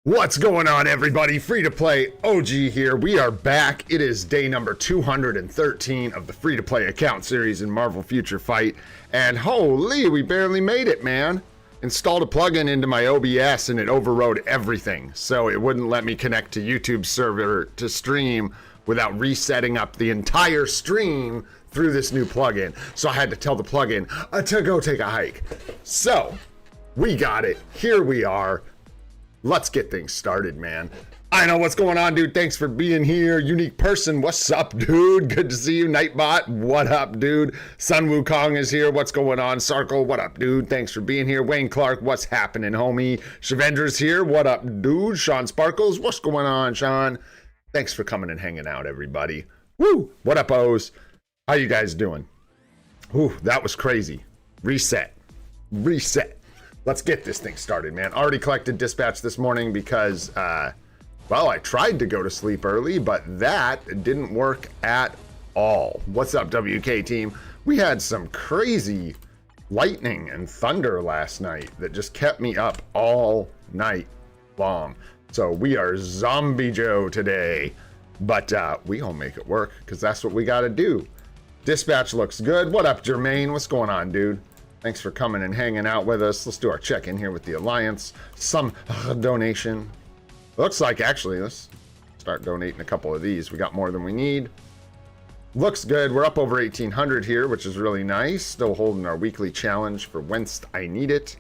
What's going on, everybody? Free to play OG here. We are back. It is day number 213 of the free to play account series in Marvel Future Fight. And holy, we barely made it, man. Installed a plugin into my OBS and it overrode everything. So it wouldn't let me connect to YouTube server to stream without resetting up the entire stream through this new plugin. So I had to tell the plugin to go take a hike. So we got it. Here we are. Let's get things started, man. I know what's going on, dude. Thanks for being here. Unique person, what's up, dude? Good to see you. Nightbot, what up, dude? Sun Wukong is here. What's going on? Sarkle, what up, dude? Thanks for being here. Wayne Clark, what's happening, homie? Shavendra's here. What up, dude? Sean Sparkles, what's going on, Sean? Thanks for coming and hanging out, everybody. Woo! What up, O's? How you guys doing? Whew, that was crazy. Reset. Let's get this thing started, man. Already collected dispatch this morning because, well, I tried to go to sleep early, but that didn't work at all. What's up, WK team? We had some crazy lightning and thunder last night that just kept me up all night long. So we are Zombie Joe today, but we gonna make it work because that's what we gotta do. Dispatch looks good. What up, Jermaine? What's going on, dude? Thanks for coming and hanging out with us. Let's do our check-in here with the Alliance. Some donation. Looks like, actually, let's start donating a couple of these. We got more than we need. Looks good. We're up over 1,800 here, which is really nice. Still holding our weekly challenge for whence I need it.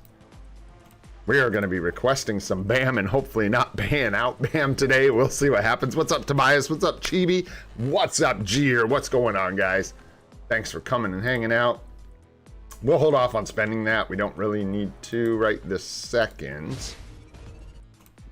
We are going to be requesting some BAM and hopefully not ban out BAM today. We'll see what happens. What's up, Tobias? What's up, Chibi? What's up, Jeer? What's going on, guys? Thanks for coming and hanging out. We'll hold off on spending that. We don't really need to right this second.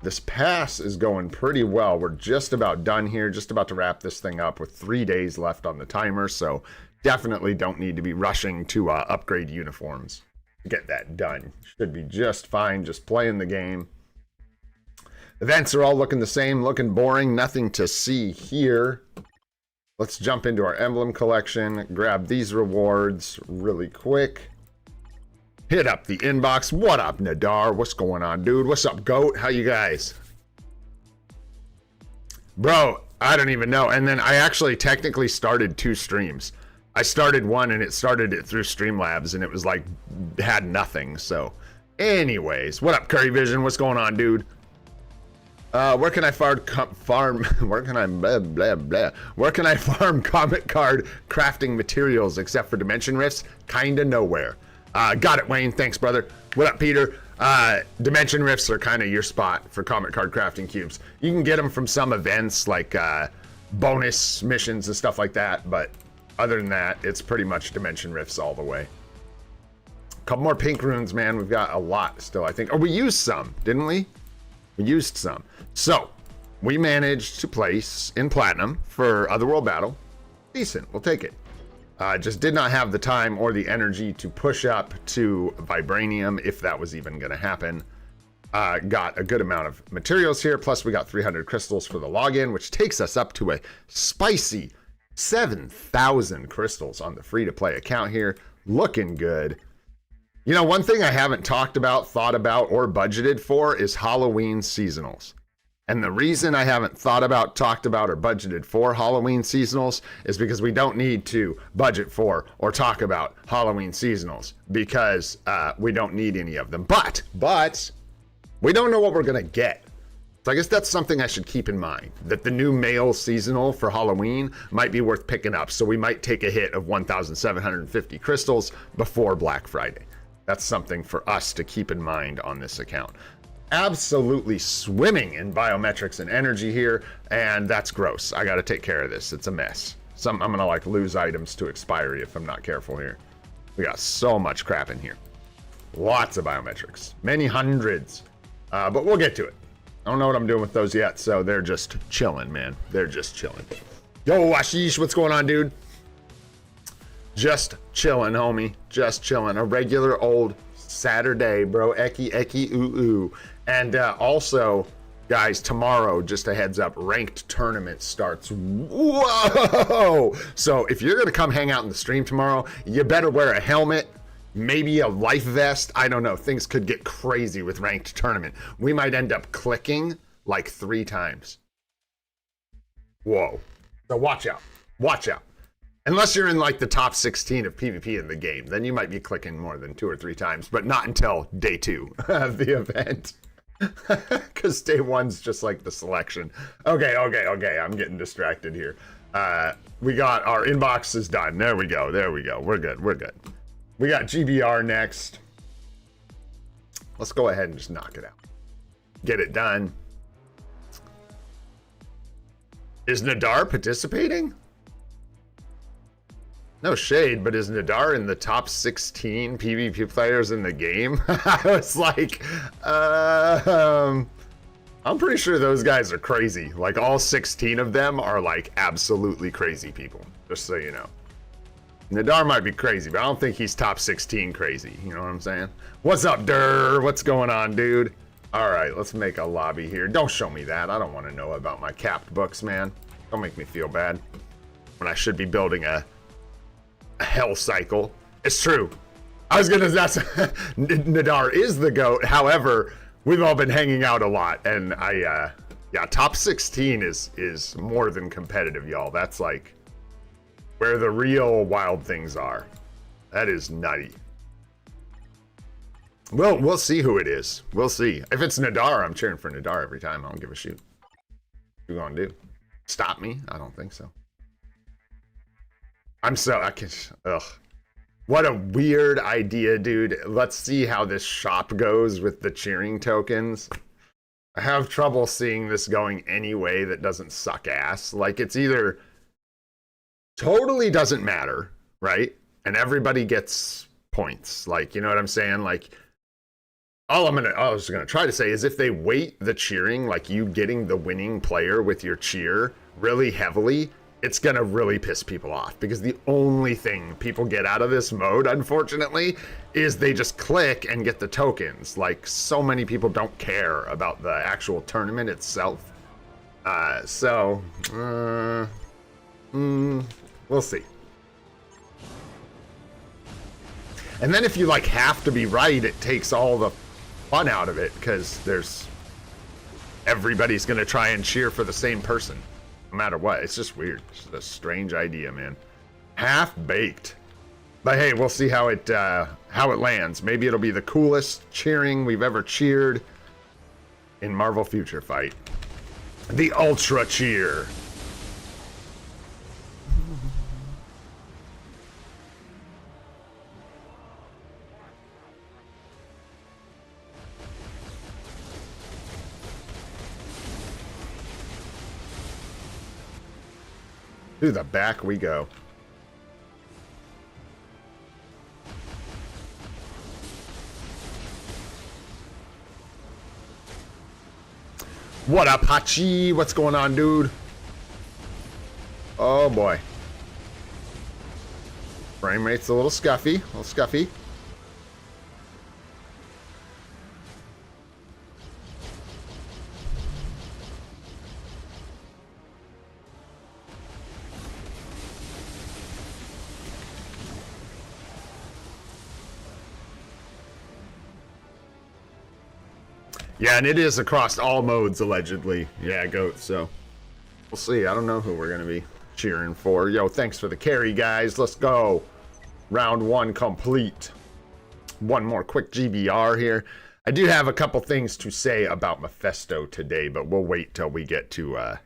This pass is going pretty well. We're just about done here. Just about to wrap this thing up with 3 days left on the timer. So definitely don't need to be rushing to upgrade uniforms. Get that done. Should be just fine. Just playing the game. Events are all looking the same. Looking boring. Nothing to see here. Let's jump into our emblem collection, grab these rewards really quick. Hit up the inbox. What up, Nadar? What's going on, dude? What's up, Goat? How you guys? Bro, I don't even know. And then I actually technically started 2 streams. I started one and it started it through Streamlabs and it was like, had nothing. So anyways, what up, Curry Vision? What's going on, dude? Where can I farm where can I farm comic card crafting materials except for dimension rifts? Kinda nowhere. Got it, Wayne. Thanks, brother. What up, Peter? Dimension rifts are kind of your spot for comic card crafting cubes. You can get them from some events like bonus missions and stuff like that, but other than that, it's pretty much dimension rifts all the way. Couple more pink runes, man. We've got a lot still, I think. Oh, we used some, didn't we? We used some. So we managed to place in platinum for Otherworld Battle. Decent, we'll take it. Just did not have the time or the energy to push up to Vibranium if that was even going to happen. Got a good amount of materials here, plus we got 300 crystals for the login, which takes us up to a spicy 7,000 crystals on the free-to-play account here. Looking good. You know, one thing I haven't talked about, thought about, or budgeted for is Halloween seasonals. And the reason I haven't thought about, talked about, or budgeted for Halloween seasonals is because we don't need to budget for or talk about Halloween seasonals because we don't need any of them. But we don't know what we're going to get. So I guess that's something I should keep in mind, that the new male seasonal for Halloween might be worth picking up. So we might take a hit of 1,750 crystals before Black Friday. That's something for us to keep in mind on this account. Absolutely swimming in biometrics and energy here, and that's gross. I got to take care of this. It's a mess. I'm gonna like lose items to expiry if I'm not careful here. We got so much crap in here. Lots of biometrics, many hundreds, but we'll get to it. I don't know what I'm doing with those yet, so they're just chilling, man. They're just chilling. Yo, Ashish, what's going on, dude? Just chilling, homie. Just chilling. A regular old Saturday, bro. Eki, ooh. And also, guys, tomorrow, just a heads up, ranked tournament starts. Whoa! So if you're going to come hang out in the stream tomorrow, you better wear a helmet. maybe a life vest. I don't know. Things could get crazy with ranked tournament. We might end up clicking like 3 times. Whoa. So watch out. Watch out. Unless you're in like the top 16 of PvP in the game, then you might be clicking more than 2 or 3 times, but not until day 2 of the event. Because day 1's just like the selection. Okay. I'm getting distracted here. We got our inbox is done. There we go. We're good. We got GBR next. Let's go ahead and just knock it out. Get it done. Is Nadar participating? No shade, but is Nadar in the top 16 PvP players in the game? I was like, I'm pretty sure those guys are crazy. Like, all 16 of them are, like, absolutely crazy people. Just so you know. Nadar might be crazy, but I don't think he's top 16 crazy. You know what I'm saying? What's up, Durr? What's going on, dude? All right, let's make a lobby here. Don't show me that. I don't want to know about my capped books, man. Don't make me feel bad when I should be building a hell cycle. It's true. I was gonna, that's Nadar is the GOAT. However, we've all been hanging out a lot, and yeah, top 16 is more than competitive, y'all. That's like where the real wild things are. That is nutty. Well, we'll see who it is. We'll see. If it's Nadar, I'm cheering for Nadar every time. I don't give a shoot. What you gonna do? Stop me? I don't think so. Ugh. What a weird idea, dude. Let's see how this shop goes with the cheering tokens. I have trouble seeing this going any way that doesn't suck ass. Like, it's either totally doesn't matter, right? And everybody gets points. Like, you know what I'm saying? Like, all I was gonna try to say is if they weight the cheering, like you getting the winning player with your cheer really heavily, it's gonna really piss people off, because the only thing people get out of this mode, unfortunately, is they just click and get the tokens. Like, so many people don't care about the actual tournament itself. We'll see. And then if you like have to be right, it takes all the fun out of it, because everybody's gonna try and cheer for the same person. No matter what. It's just weird. It's just a strange idea, man. Half-baked. But hey, we'll see how it lands. Maybe it'll be the coolest cheering we've ever cheered in Marvel Future Fight. The Ultra Cheer. To the back we go. What up, Hachi? What's going on, dude? Oh boy. Frame rate's a little scuffy. Yeah, and it is across all modes, allegedly. Yeah, GOAT, so we'll see. I don't know who we're going to be cheering for. Yo, thanks for the carry, guys. Let's go. Round 1 complete. One more quick GBR here. I do have a couple things to say about Mephisto today, but we'll wait till we get to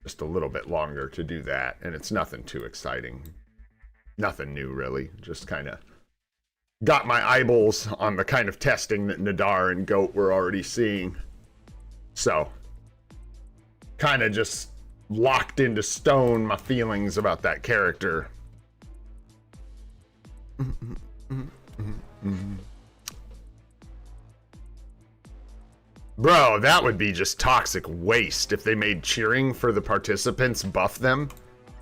just a little bit longer to do that. And it's nothing too exciting. Nothing new, really. Just kind of got my eyeballs on the kind of testing that Nadar and GOAT were already seeing. So, kind of just locked into stone my feelings about that character. Bro, that would be just toxic waste if they made cheering for the participants buff them,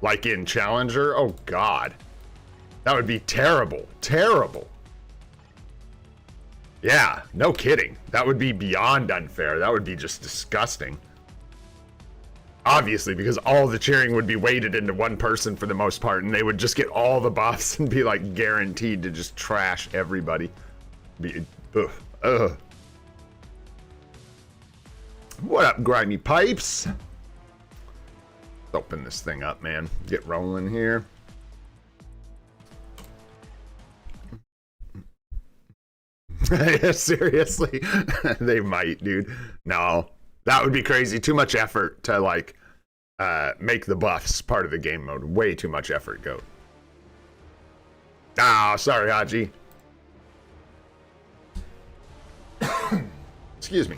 like in Challenger. Oh, God. That would be terrible. Terrible. Yeah, no kidding. That would be beyond unfair. That would be just disgusting. Obviously, because all the cheering would be weighted into one person for the most part, and they would just get all the buffs and be like guaranteed to just trash everybody. Ugh. What up, grimy pipes? Let's open this thing up, man. Get rolling here. Yeah, seriously. They might, dude. No. That would be crazy. Too much effort to, like, make the buffs part of the game mode. Way too much effort, goat. Ah, sorry, Haji. Excuse me.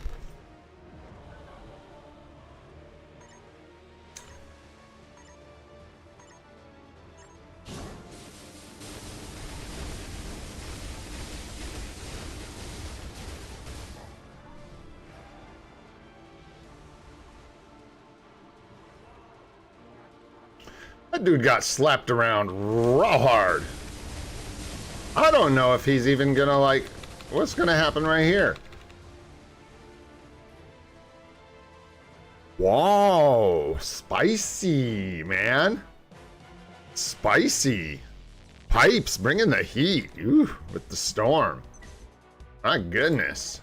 That dude got slapped around raw hard. I don't know if he's even gonna, like, what's gonna happen right here? Whoa, spicy, man. Spicy. Pipes, bringing the heat. Ooh, with the storm. My goodness.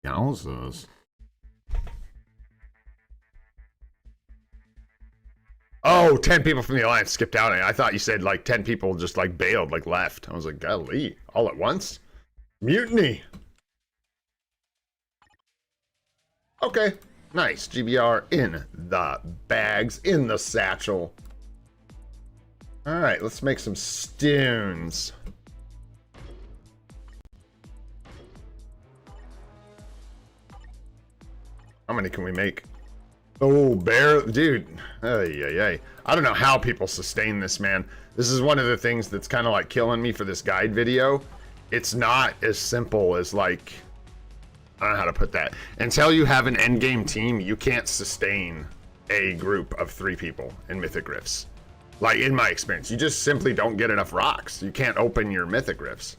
Yowzas. Oh, 10 people from the Alliance skipped out. I thought you said like 10 people just like bailed, like left. I was like, golly, all at once? Mutiny. Okay, nice. GBR in the bags, in the satchel. All right, let's make some stones. How many can we make? Oh, bear, dude. Ay. I don't know how people sustain this, man. This is one of the things that's kind of like killing me for this guide video. It's not as simple as, like, I don't know how to put that. Until you have an endgame team, you can't sustain a group of 3 people in Mythic Rifts. Like, in my experience, you just simply don't get enough rocks. You can't open your Mythic Rifts.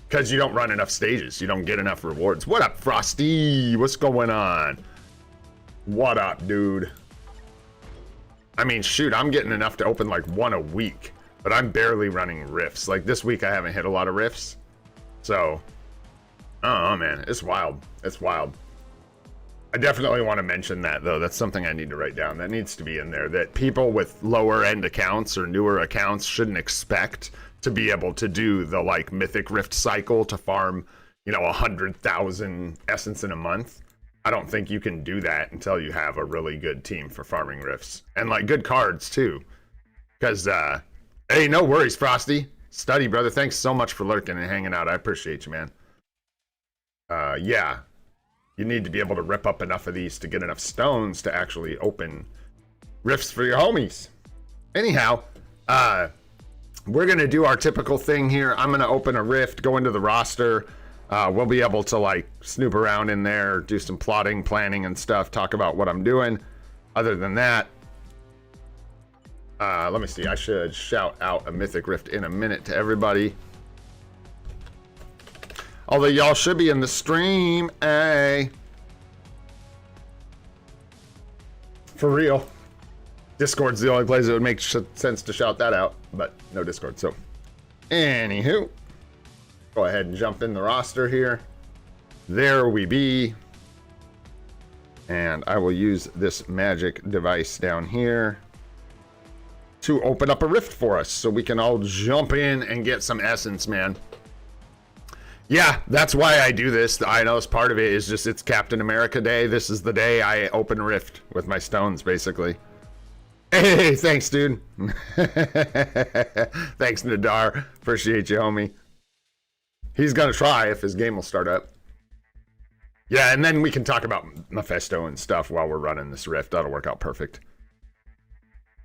Because you don't run enough stages. You don't get enough rewards. What up, Frosty? What's going on? What up, dude? I mean, shoot, I'm getting enough to open like 1 a week, but I'm barely running rifts. Like this week, I haven't hit a lot of rifts. So, oh man, it's wild. It's wild. I definitely want to mention that, though. That's something I need to write down. That needs to be in there. That people with lower end accounts or newer accounts shouldn't expect to be able to do the like Mythic Rift cycle to farm, you know, 100,000 essence in a month. I don't think you can do that until you have a really good team for farming rifts. And like good cards too. Because, hey, no worries, Frosty. Study, brother. Thanks so much for lurking and hanging out. I appreciate you, man. Yeah. You need to be able to rip up enough of these to get enough stones to actually open rifts for your homies. Anyhow, we're going to do our typical thing here. I'm going to open a rift, go into the roster. We'll be able to like snoop around in there, do some plotting, planning and stuff, talk about what I'm doing. Other than that, let me see. I should shout out a Mythic Rift in a minute to everybody. Although y'all should be in the stream, eh? For real. Discord's the only place it would make sense to shout that out, but no Discord. So, anywho. Go ahead and jump in the roster here. There we be. And I will use this magic device down here to open up a rift for us so we can all jump in and get some essence, man. Yeah, that's why I do this. I know it's part of it is just it's Captain America Day. This is the day I open a rift with my stones, basically. Hey, thanks, dude. Thanks, Nadar. Appreciate you, homie. He's gonna try if his game will start up. Yeah, and then we can talk about Mephisto and stuff while we're running this rift. That'll work out perfect.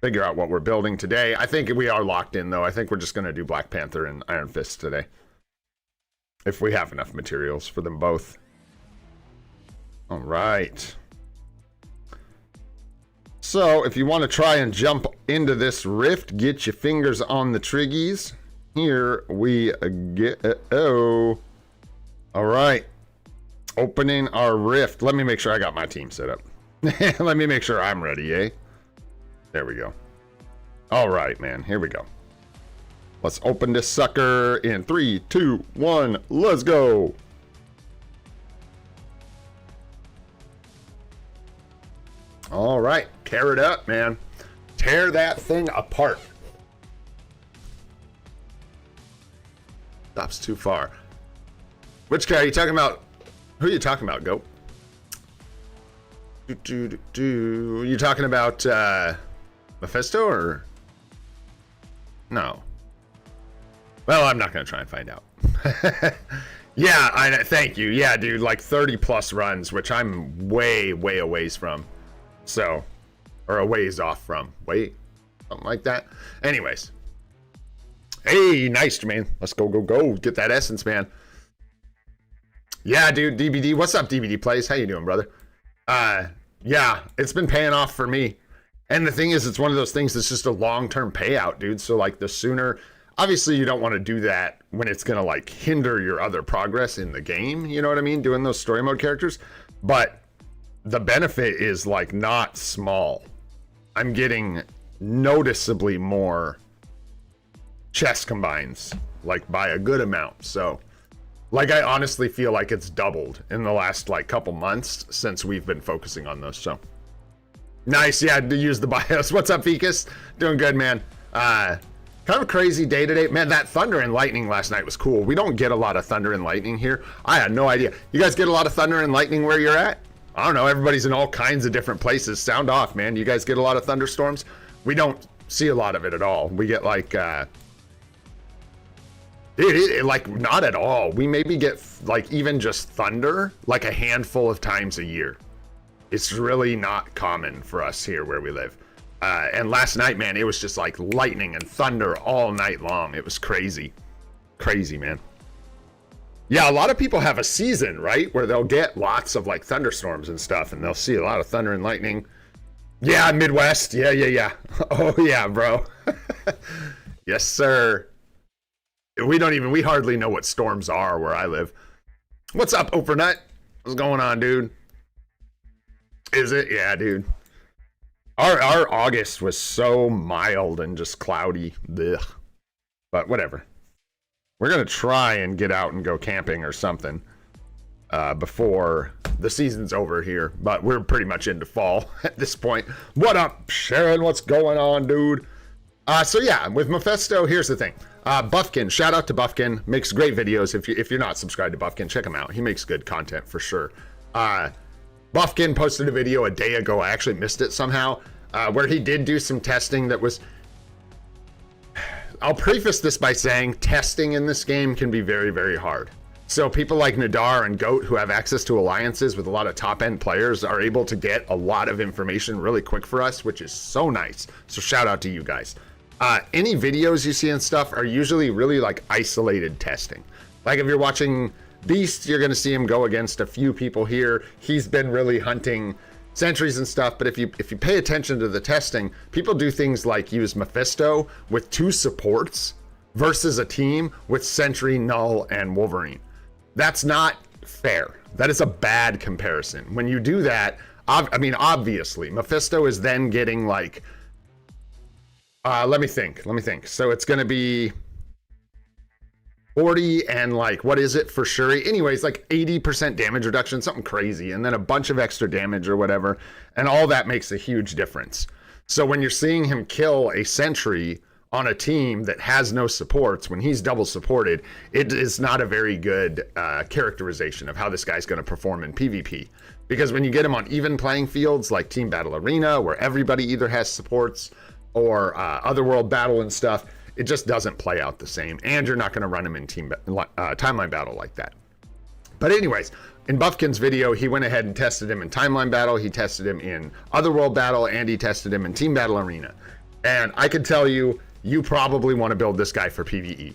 Figure out what we're building today. I think we are locked in, though. I think we're just gonna do Black Panther and Iron Fist today. If we have enough materials for them both. All right. So, if you want to try and jump into this rift, get your fingers on the triggies. Here we go. All right. Opening our rift. Let me make sure I got my team set up. Let me make sure I'm ready, eh? There we go. All right, man. Here we go. Let's open this sucker in 3, 2, 1. Let's go. All right. Tear it up, man. Tear that thing apart. Stops too far. Which guy are you talking about? Who are you talking about, Goat? You talking about Mephisto or no? Well, I'm not gonna try and find out. Yeah, thank you. Yeah, dude, like 30 plus runs, which I'm way a ways from. So, or a ways off from. Wait, something like that. Anyways, hey, nice, Jermaine. Let's go get that essence, man. Yeah, dude, DBD. What's up, DBD Plays? How you doing, brother? Yeah, it's been paying off for me. And the thing is, it's one of those things that's just a long-term payout, dude. So like the sooner, obviously you don't want to do that when it's going to like hinder your other progress in the game. You know what I mean? Doing those story mode characters. But the benefit is like not small. I'm getting noticeably more chest combines, like by a good amount. So like, I honestly feel like it's doubled in the last, like, couple months since we've been focusing on those, so. Nice, yeah, to use the BIOS. What's up, Ficus? Doing good, man. Kind of a crazy day today. Man, that thunder and lightning last night was cool. We don't get a lot of thunder and lightning here. I had no idea. You guys get a lot of thunder and lightning where you're at? I don't know, everybody's in all kinds of different places. Sound off, man. You guys get a lot of thunderstorms? We don't see a lot of it at all. We get, like, like not at all. We maybe get like even just thunder like a handful of times a year. It's really not common for us here where we live. And last night, man, it was just like lightning and thunder all night long. It was crazy. Crazy, man. Yeah, a lot of people have a season, right? Where they'll get lots of like thunderstorms and stuff and they'll see a lot of thunder and lightning. Yeah, Midwest. Yeah. Oh yeah, bro. Yes, sir. We hardly know what storms are where I live. What's up, Overnut? What's going on, dude? Is it? Yeah, dude. Our August was so mild and just cloudy. Ugh. But whatever. We're going to try and get out and go camping or something before the season's over here. But we're pretty much into fall at this point. What up, Sharon? What's going on, dude? So yeah, with Mephisto, here's the thing. Buffkin, shout out to Buffkin, makes great videos. If you're not subscribed to Buffkin, check him out. He makes good content for sure. Buffkin posted a video a day ago. I actually missed it somehow, where he did do some testing that was... I'll preface this by saying testing in this game can be very hard. So people like Nadar and Goat, who have access to alliances with a lot of top-end players, are able to get a lot of information really quick for us, which is so nice. So shout out to you guys. Any videos you see and stuff are usually really like isolated testing. Like if you're watching Beast, you're going to see him go against a few people here. He's been really hunting sentries and stuff, but if you pay attention to the testing, people do things like use Mephisto with 2 supports versus a team with Sentry, Null, and Wolverine. That's not fair. That is a bad comparison. When you do that, I mean, obviously, Mephisto is then getting like, let me think. So it's going to be 40 and like, what is it for Shuri? Anyways, like 80% damage reduction, something crazy. And then a bunch of extra damage or whatever. And all that makes a huge difference. So when you're seeing him kill a sentry on a team that has no supports, when he's double supported, it is not a very good characterization of how this guy's going to perform in PvP. Because when you get him on even playing fields like Team Battle Arena, where everybody either has supports or Otherworld Battle and stuff, it just doesn't play out the same. And you're not going to run him in Timeline Battle like that. But anyways, in Buffkin's video, he went ahead and tested him in Timeline Battle, he tested him in Otherworld Battle, and he tested him in Team Battle Arena. And I can tell you, you probably want to build this guy for PvE.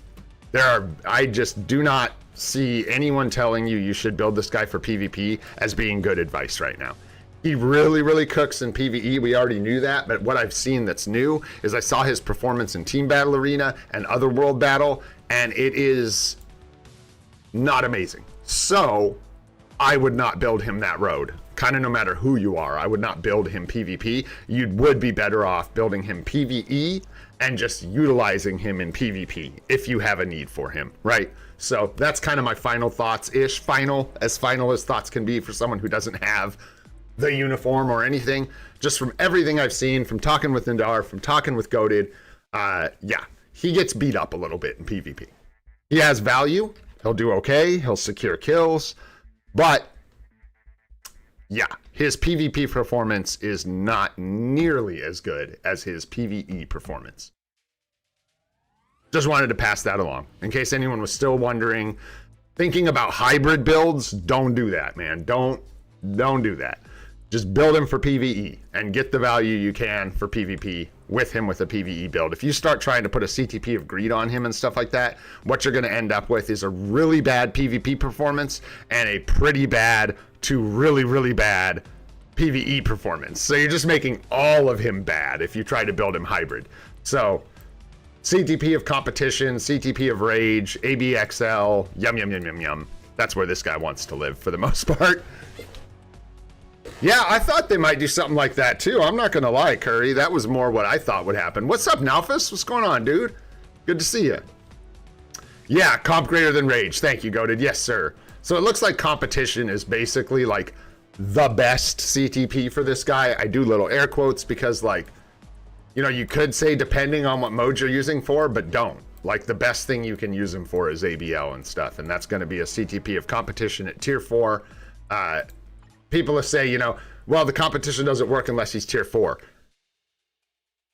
I just do not see anyone telling you should build this guy for PvP as being good advice right now. He really cooks in PvE. We already knew that, but what I've seen that's new is I saw his performance in Team Battle Arena and Otherworld Battle, and it is not amazing. So I would not build him that road kind of no matter who you are. I would not build him PvP. You would be better off building him PvE and just utilizing him in PvP if you have a need for him, right? So that's kind of my final thoughts-ish. Final as thoughts can be for someone who doesn't have the uniform or anything. Just from everything I've seen, from talking with Nindar, from talking with Goated, yeah, he gets beat up a little bit in PvP. He has value. He'll do okay. He'll secure kills. But yeah, his PvP performance is not nearly as good as his PvE performance. Just wanted to pass that along. In case anyone was still wondering, thinking about hybrid builds, don't do that, man. Don't do that. Just build him for PvE and get the value you can for PvP with him with a PvE build. If you start trying to put a CTP of greed on him and stuff like that, what you're going to end up with is a really bad PvP performance and a pretty bad to really, really bad PvE performance. So you're just making all of him bad if you try to build him hybrid. So CTP of competition, CTP of rage, ABXL, yum, yum, yum, yum, yum. That's where this guy wants to live for the most part. Yeah, I thought they might do something like that too. I'm not gonna lie, Curry. That was more what I thought would happen. What's up, Nalphus? What's going on, dude? Good to see you. Yeah, comp greater than rage. Thank you, Goated. Yes, sir. So it looks like competition is basically like the best CTP for this guy. I do little air quotes because, like, you know, you could say depending on what mode you're using for, but don't. Like, the best thing you can use him for is ABL and stuff, and that's going to be a CTP of competition at tier 4. People will say, you know, well, the competition doesn't work unless he's tier 4.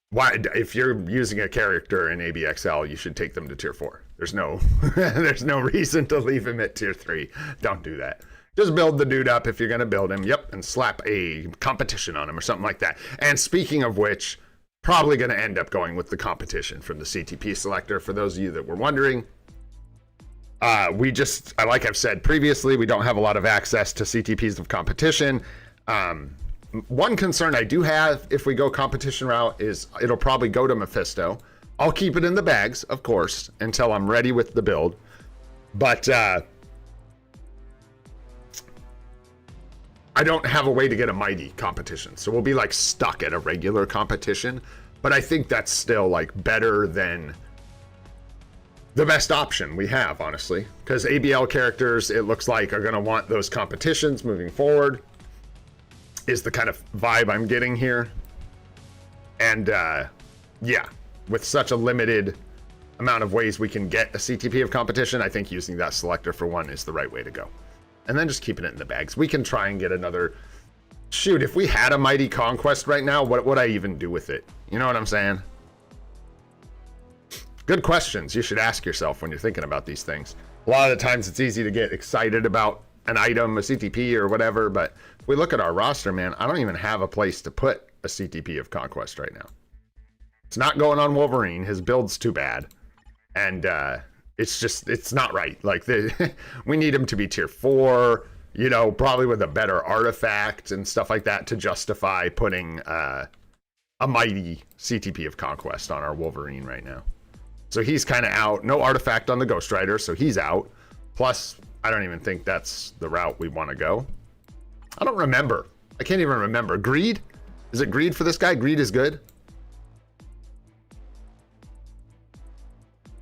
Why? If you're using a character in ABXL, you should take them to tier 4. There's no there's no reason to leave him at tier 3. Don't do that. Just build the dude up if you're going to build him. Yep, and slap a competition on him or something like that. And speaking of which, probably going to end up going with the competition from the CTP selector. For those of you that were wondering, we just, like I've said previously, we don't have a lot of access to CTPs of competition. One concern I do have if we go competition route is it'll probably go to Mephisto. I'll keep it in the bags, of course, until I'm ready with the build. But I don't have a way to get a mighty competition. So we'll be like stuck at a regular competition. But I think that's still like better than the best option we have, honestly, because ABL characters, it looks like, are going to want those competitions moving forward, is the kind of vibe I'm getting here. And yeah, with such a limited amount of ways we can get a CTP of competition, I think using that selector for one is the right way to go. And then just keeping it in the bags. We can try and get another, shoot, if we had a Mighty Conquest right now, what would I even do with it? You know what I'm saying? Good questions you should ask yourself when you're thinking about these things. A lot of the times it's easy to get excited about an item, a CTP or whatever, but if we look at our roster, man, I don't even have a place to put a CTP of Conquest right now. It's not going on Wolverine. His build's too bad. And it's just, it's not right. Like, we need him to be tier 4, you know, probably with a better artifact and stuff like that to justify putting a mighty CTP of Conquest on our Wolverine right now. So he's kind of out. No artifact on the Ghost Rider, so he's out. Plus, I don't even think that's the route we want to go. I don't remember. I can't even remember. Greed? Is it greed for this guy? Greed is good.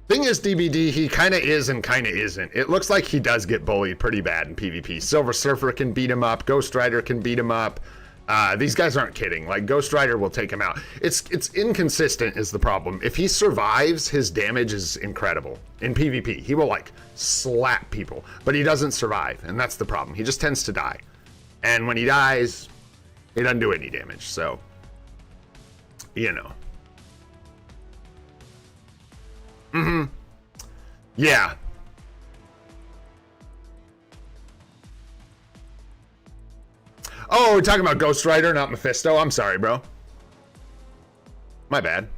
Thing is, DBD, he kind of is and kind of isn't. It looks like he does get bullied pretty bad in PvP. Silver Surfer can beat him up. Ghost Rider can beat him up. These guys aren't kidding. Like, Ghost Rider will take him out. It's inconsistent is the problem. If he survives, his damage is incredible. In PvP, he will, like, slap people. But he doesn't survive, and that's the problem. He just tends to die. And when he dies, he doesn't do any damage. So, you know. Yeah. Oh, we're talking about Ghost Rider, not Mephisto. I'm sorry, bro. My bad.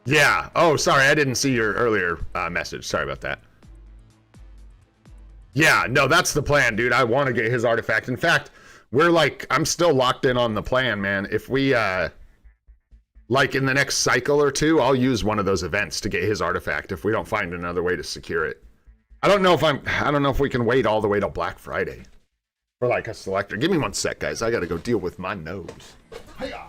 Yeah. Oh, sorry. I didn't see your earlier message. Sorry about that. Yeah. No, that's the plan, dude. I want to get his artifact. In fact, we're like, I'm still locked in on the plan, man. If we, like in the next cycle or two, I'll use one of those events to get his artifact if we don't find another way to secure it. I don't know if we can wait all the way till Black Friday. for like a selector. Give me 1 sec, guys. I gotta go deal with my nose. Hiya.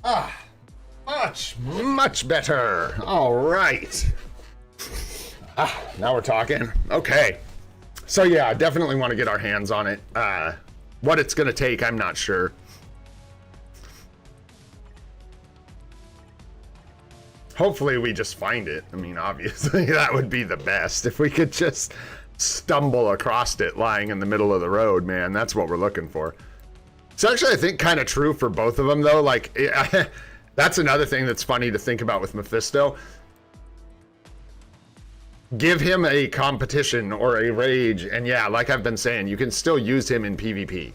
Ah, much better. All right. Ah, now we're talking. Okay. So yeah, definitely want to get our hands on it. What it's gonna take, I'm not sure. Hopefully we just find it. I mean, obviously that would be the best. If we could just stumble across it lying in the middle of the road, man, that's what we're looking for. It's actually, I think, kind of true for both of them, though. Like, that's another thing that's funny to think about with Mephisto. Give him a competition or a rage, and yeah, like I've been saying, you can still use him in PvP.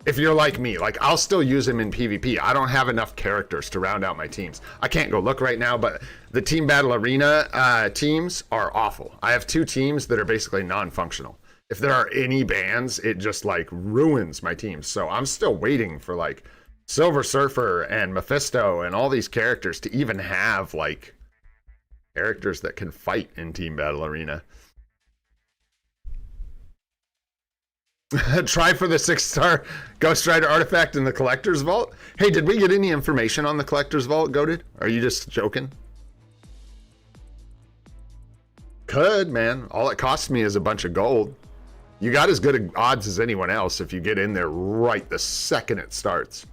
If you're like me, like, I'll still use him in PvP. I don't have enough characters to round out my teams. I can't go look right now, but the Team Battle Arena teams are awful. I have 2 teams that are basically non-functional. If there are any bans, it just like ruins my team. So I'm still waiting for like Silver Surfer and Mephisto and all these characters to even have like characters that can fight in Team Battle Arena. Try for the 6-star Ghost Rider artifact in the Collector's Vault. Hey, did we get any information on the Collector's Vault, Goated? Are you just joking? Could, man. All it costs me is a bunch of gold. You got as good odds as anyone else if you get in there right the second it starts.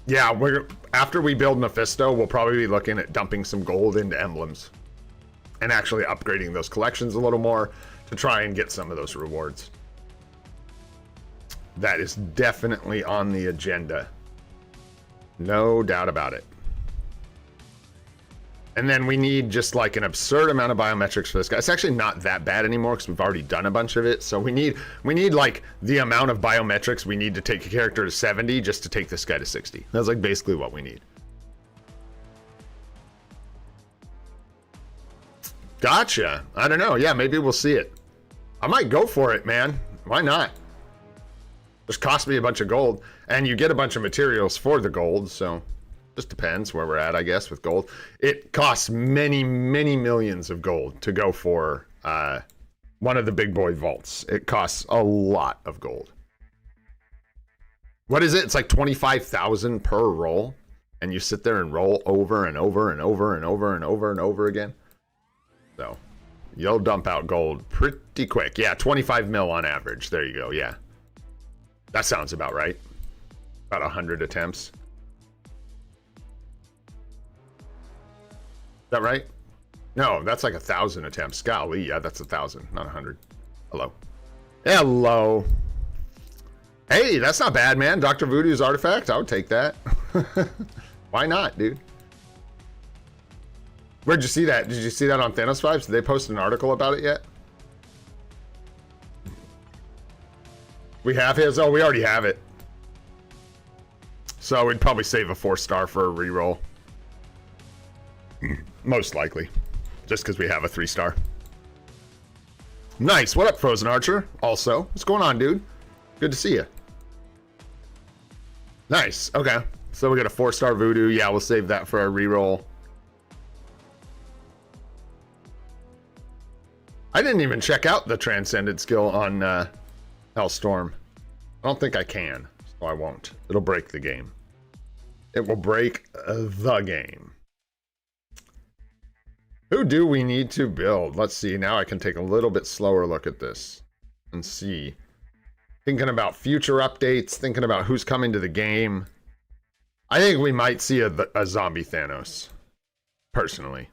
Yeah, after we build Mephisto, we'll probably be looking at dumping some gold into emblems and actually upgrading those collections a little more to try and get some of those rewards. That is definitely on the agenda. No doubt about it. And then we need just like an absurd amount of biometrics for this guy. It's actually not that bad anymore because we've already done a bunch of it. So we need like the amount of biometrics we need to take a character to 70 just to take this guy to 60. That's like basically what we need. Gotcha. I don't know. Yeah, maybe we'll see it. I might go for it, man. Why not? Just cost me a bunch of gold, and you get a bunch of materials for the gold, so just depends where we're at, I guess, with gold. It costs many, many millions of gold to go for one of the big boy vaults. It costs a lot of gold. What is it? It's like 25,000 per roll, and you sit there and roll over and over and over and over and over and over again. So you'll dump out gold pretty quick. Yeah, 25 mil on average. There you go. Yeah, that sounds about right. About 100 attempts. Is that right? No, that's like 1,000 attempts. Golly, yeah, that's 1,000, not 100. Hello. Hello. Hey, that's not bad, man. Dr. Voodoo's artifact, I would take that. Why not, dude? Where'd you see that? Did you see that on Thanos Vibes? Did they post an article about it yet? We have his? Oh, we already have it. So we'd probably save a 4-star for a reroll. Most likely. Just because we have a 3-star. Nice. What up, Frozen Archer? Also. What's going on, dude? Good to see you. Nice. Okay. So we got a 4-star Voodoo. Yeah, we'll save that for a reroll. I didn't even check out the Transcended skill on Hellstorm. I don't think I can, so I won't. It'll break the game. It will break the game. Who do we need to build? Let's see. Now I can take a little bit slower look at this and see. Thinking about future updates, thinking about who's coming to the game. I think we might see a zombie Thanos, personally.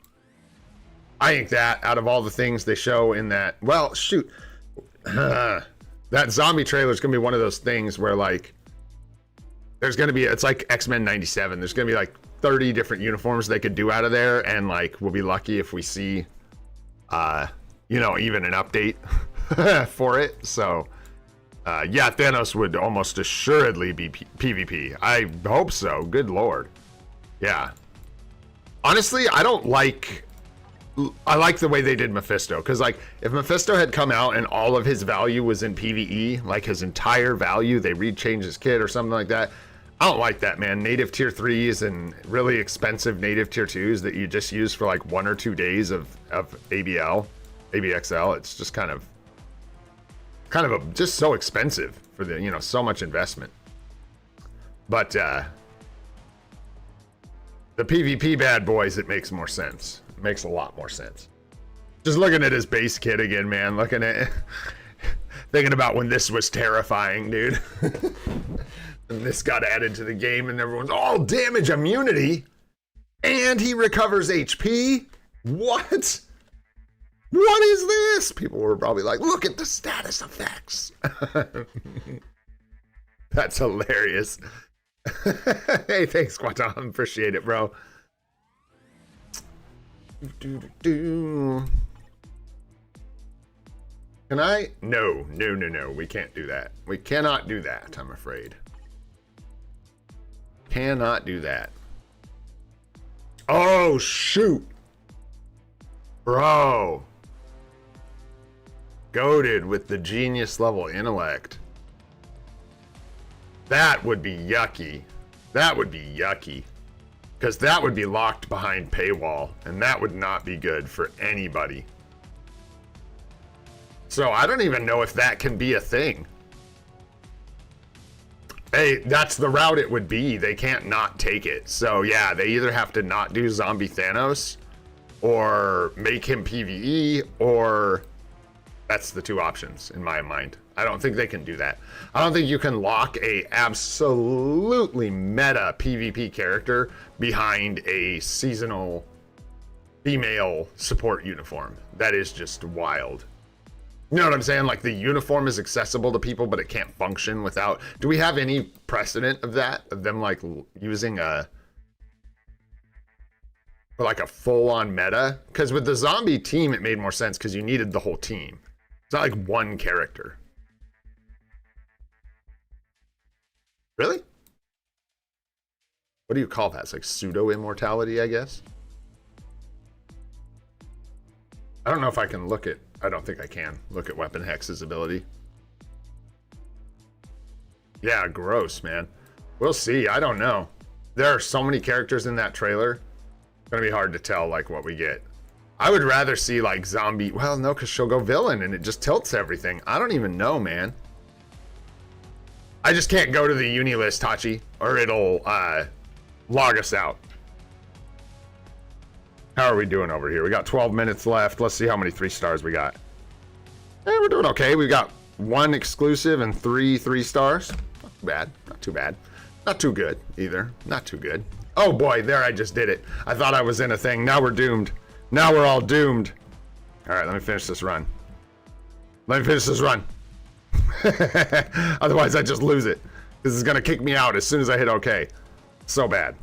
I think that out of all the things they show in that, well, shoot, that zombie trailer is going to be one of those things where like, there's going to be, it's like X-Men 97. There's going to be like 30 different uniforms they could do out of there. And like, we'll be lucky if we see, you know, even an update for it. So, yeah, Thanos would almost assuredly be PvP. I hope so. Good Lord. Yeah. Honestly, I don't like I like the way they did Mephisto, because like if Mephisto had come out and all of his value was in PvE, like his entire value, they rechanged his kit or something like that. I don't like that, man. Native tier 3s and really expensive native tier 2s that you just use for like 1 or 2 days of ABXL. It's just kind of just so expensive for the, you know, so much investment. But the PvP bad boys, it makes more sense. It makes a lot more sense. Just looking at his base kit again, man. Looking at thinking about when this was terrifying, dude. And this got added to the game and everyone's all damage immunity and he recovers HP. What? What is this? People were probably like, look at the status effects. That's hilarious. Hey, thanks, Quantum. Appreciate it, bro. Can I? No. We can't do that. We cannot do that, I'm afraid. Cannot do that. Oh, shoot. Bro. Goated with the genius level intellect. That would be yucky. That would be yucky. Because that would be locked behind paywall. And that would not be good for anybody. So I don't even know if that can be a thing. Hey, that's the route it would be. They can't not take it. So yeah, they either have to not do Zombie Thanos or make him PvE, or that's the two options in my mind. I don't think they can do that. I don't think you can lock a absolutely meta PvP character behind a seasonal female support uniform. That is just wild. You know what I'm saying? Like the uniform is accessible to people, but it can't function without. Do we have any precedent of that? Of them like using a full-on meta? Because with the zombie team, it made more sense because you needed the whole team. It's not like one character. Really? What do you call that? It's like pseudo immortality, I guess. I don't know if I can look at. I don't think I can look at Weapon Hex's ability. Yeah, gross, man. We'll see. I don't know. There are so many characters in that trailer. It's gonna be hard to tell like what we get. I would rather see like zombie. Well, no, because she'll go villain and it just tilts everything. I don't even know, man. I just can't go to the uni list, Tachi, or it'll log us out. How are we doing over here? We got 12 minutes left. Let's see how many 3 stars we got. Hey, we're doing okay. We got 1 exclusive and 3 3-stars. Not too bad. Not too bad. Not too good either. Not too good. Oh boy, there I just did it. I thought I was in a thing. Now we're doomed. Now we're all doomed. All right, let me finish this run. Let me finish this run. Otherwise, I just lose it. This is going to kick me out as soon as I hit OK. So bad.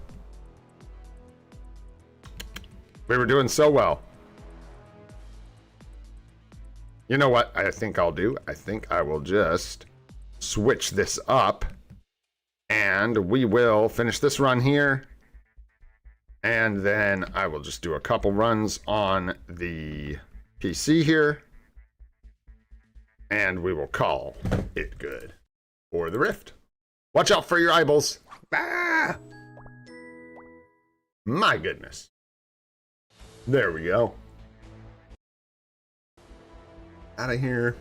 We were doing so well. You know what I think I'll do? I think I will just switch this up. And we will finish this run here. And then I will just do a couple runs on the PC here. And we will call it good for the Rift. Watch out for your eyeballs. Ah! My goodness. There we go. Out of here.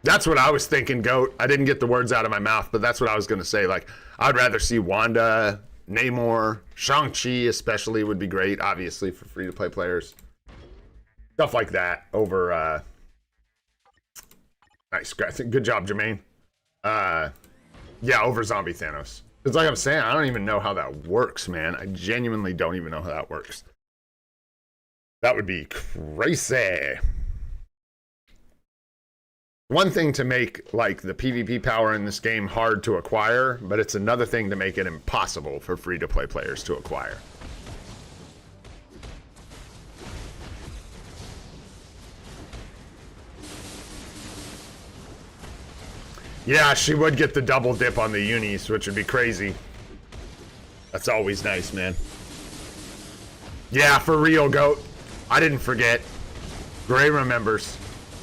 That's what I was thinking, Goat. I didn't get the words out of my mouth, but that's what I was going to say. Like, I'd rather see Wanda, Namor, Shang-Chi especially would be great, obviously, for free-to-play players. Stuff like that over, nice. Good job, Jermaine. Yeah, over Zombie Thanos. It's like I'm saying, I don't even know how that works, man. I genuinely don't even know how that works. That would be crazy. One thing to make, like, the PvP power in this game hard to acquire, but it's another thing to make it impossible for free-to-play players to acquire. Yeah, she would get the double dip on the unis, which would be crazy. That's always nice, man. Yeah, for real, GOAT. I didn't forget. Gray remembers.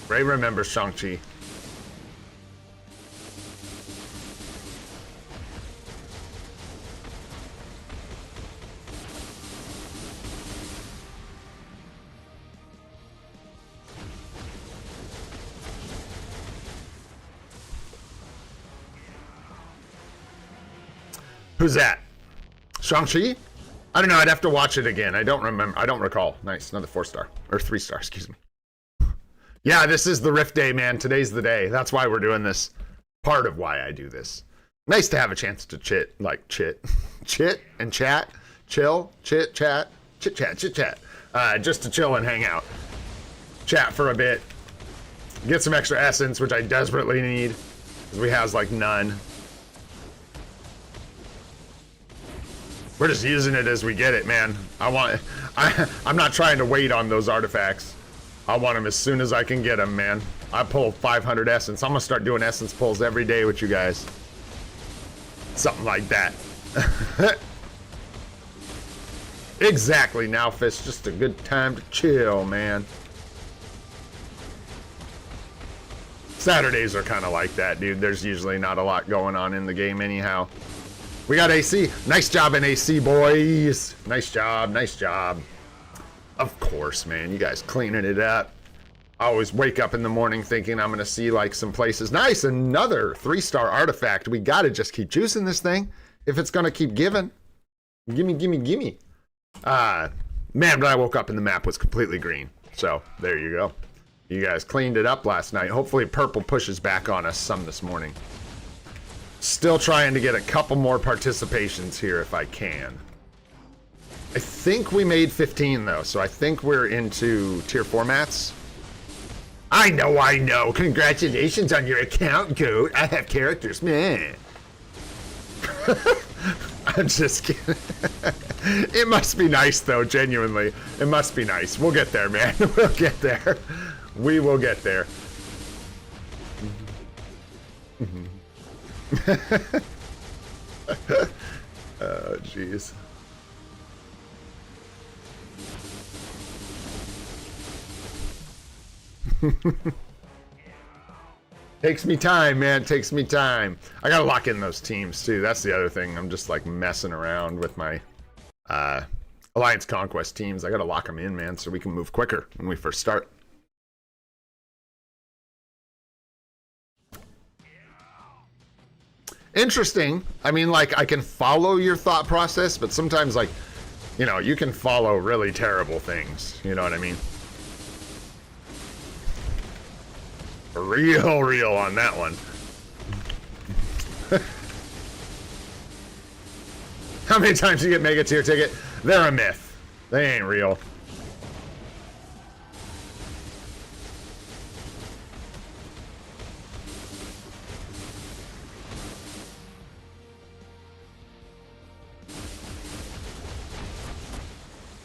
Gray remembers Shang-Chi. Who's that? Shang-Chi? I don't know. I'd have to watch it again. I don't remember. I don't recall. Nice. Another 4-star. Or 3-star, excuse me. Yeah, this is the Rift Day, man. Today's the day. That's why we're doing this. Part of why I do this. Nice to have a chance to chit and chat. Chill, chit, chat, chit, chat. Just to chill and hang out. Chat for a bit. Get some extra essence, which I desperately need. Because we have, like, none. We're just using it as we get it, man. I'm not trying to wait on those artifacts. I want them as soon as I can get them, man. I pull 500 essence. I'm gonna start doing essence pulls every day with you guys. Something like that. Exactly, now Fist. Just a good time to chill, man. Saturdays are kind of like that, dude. There's usually not a lot going on in the game anyhow. We got AC. Nice job in AC, boys. Nice job, nice job. Of course, man. You guys cleaning it up. I always wake up in the morning thinking I'm going to see, like, some places. Nice, another 3-star artifact. We got to just keep juicing this thing if it's going to keep giving. Gimme, gimme, gimme. Man, but I woke up and the map was completely green. So, there you go. You guys cleaned it up last night. Hopefully purple pushes back on us some this morning. Still trying to get a couple more participations here if I can. I think we made 15 though, so I think we're into tier 4 mats. I know. Congratulations on your account, GOAT. I have characters, man. I'm just kidding. It must be nice though, genuinely. It must be nice. We'll get there, man. We'll get there. We will get there. Oh, jeez. Takes me time, man. Takes me time. I gotta lock in those teams too. That's the other thing. I'm just like messing around with my Alliance Conquest teams. I gotta lock them in, man, so we can move quicker when we first start. Interesting. I mean, like, I can follow your thought process, but sometimes, like, you know, you can follow really terrible things. You know what I mean? Real on that one. How many times do you get mega tier ticket? They're a myth. They ain't real.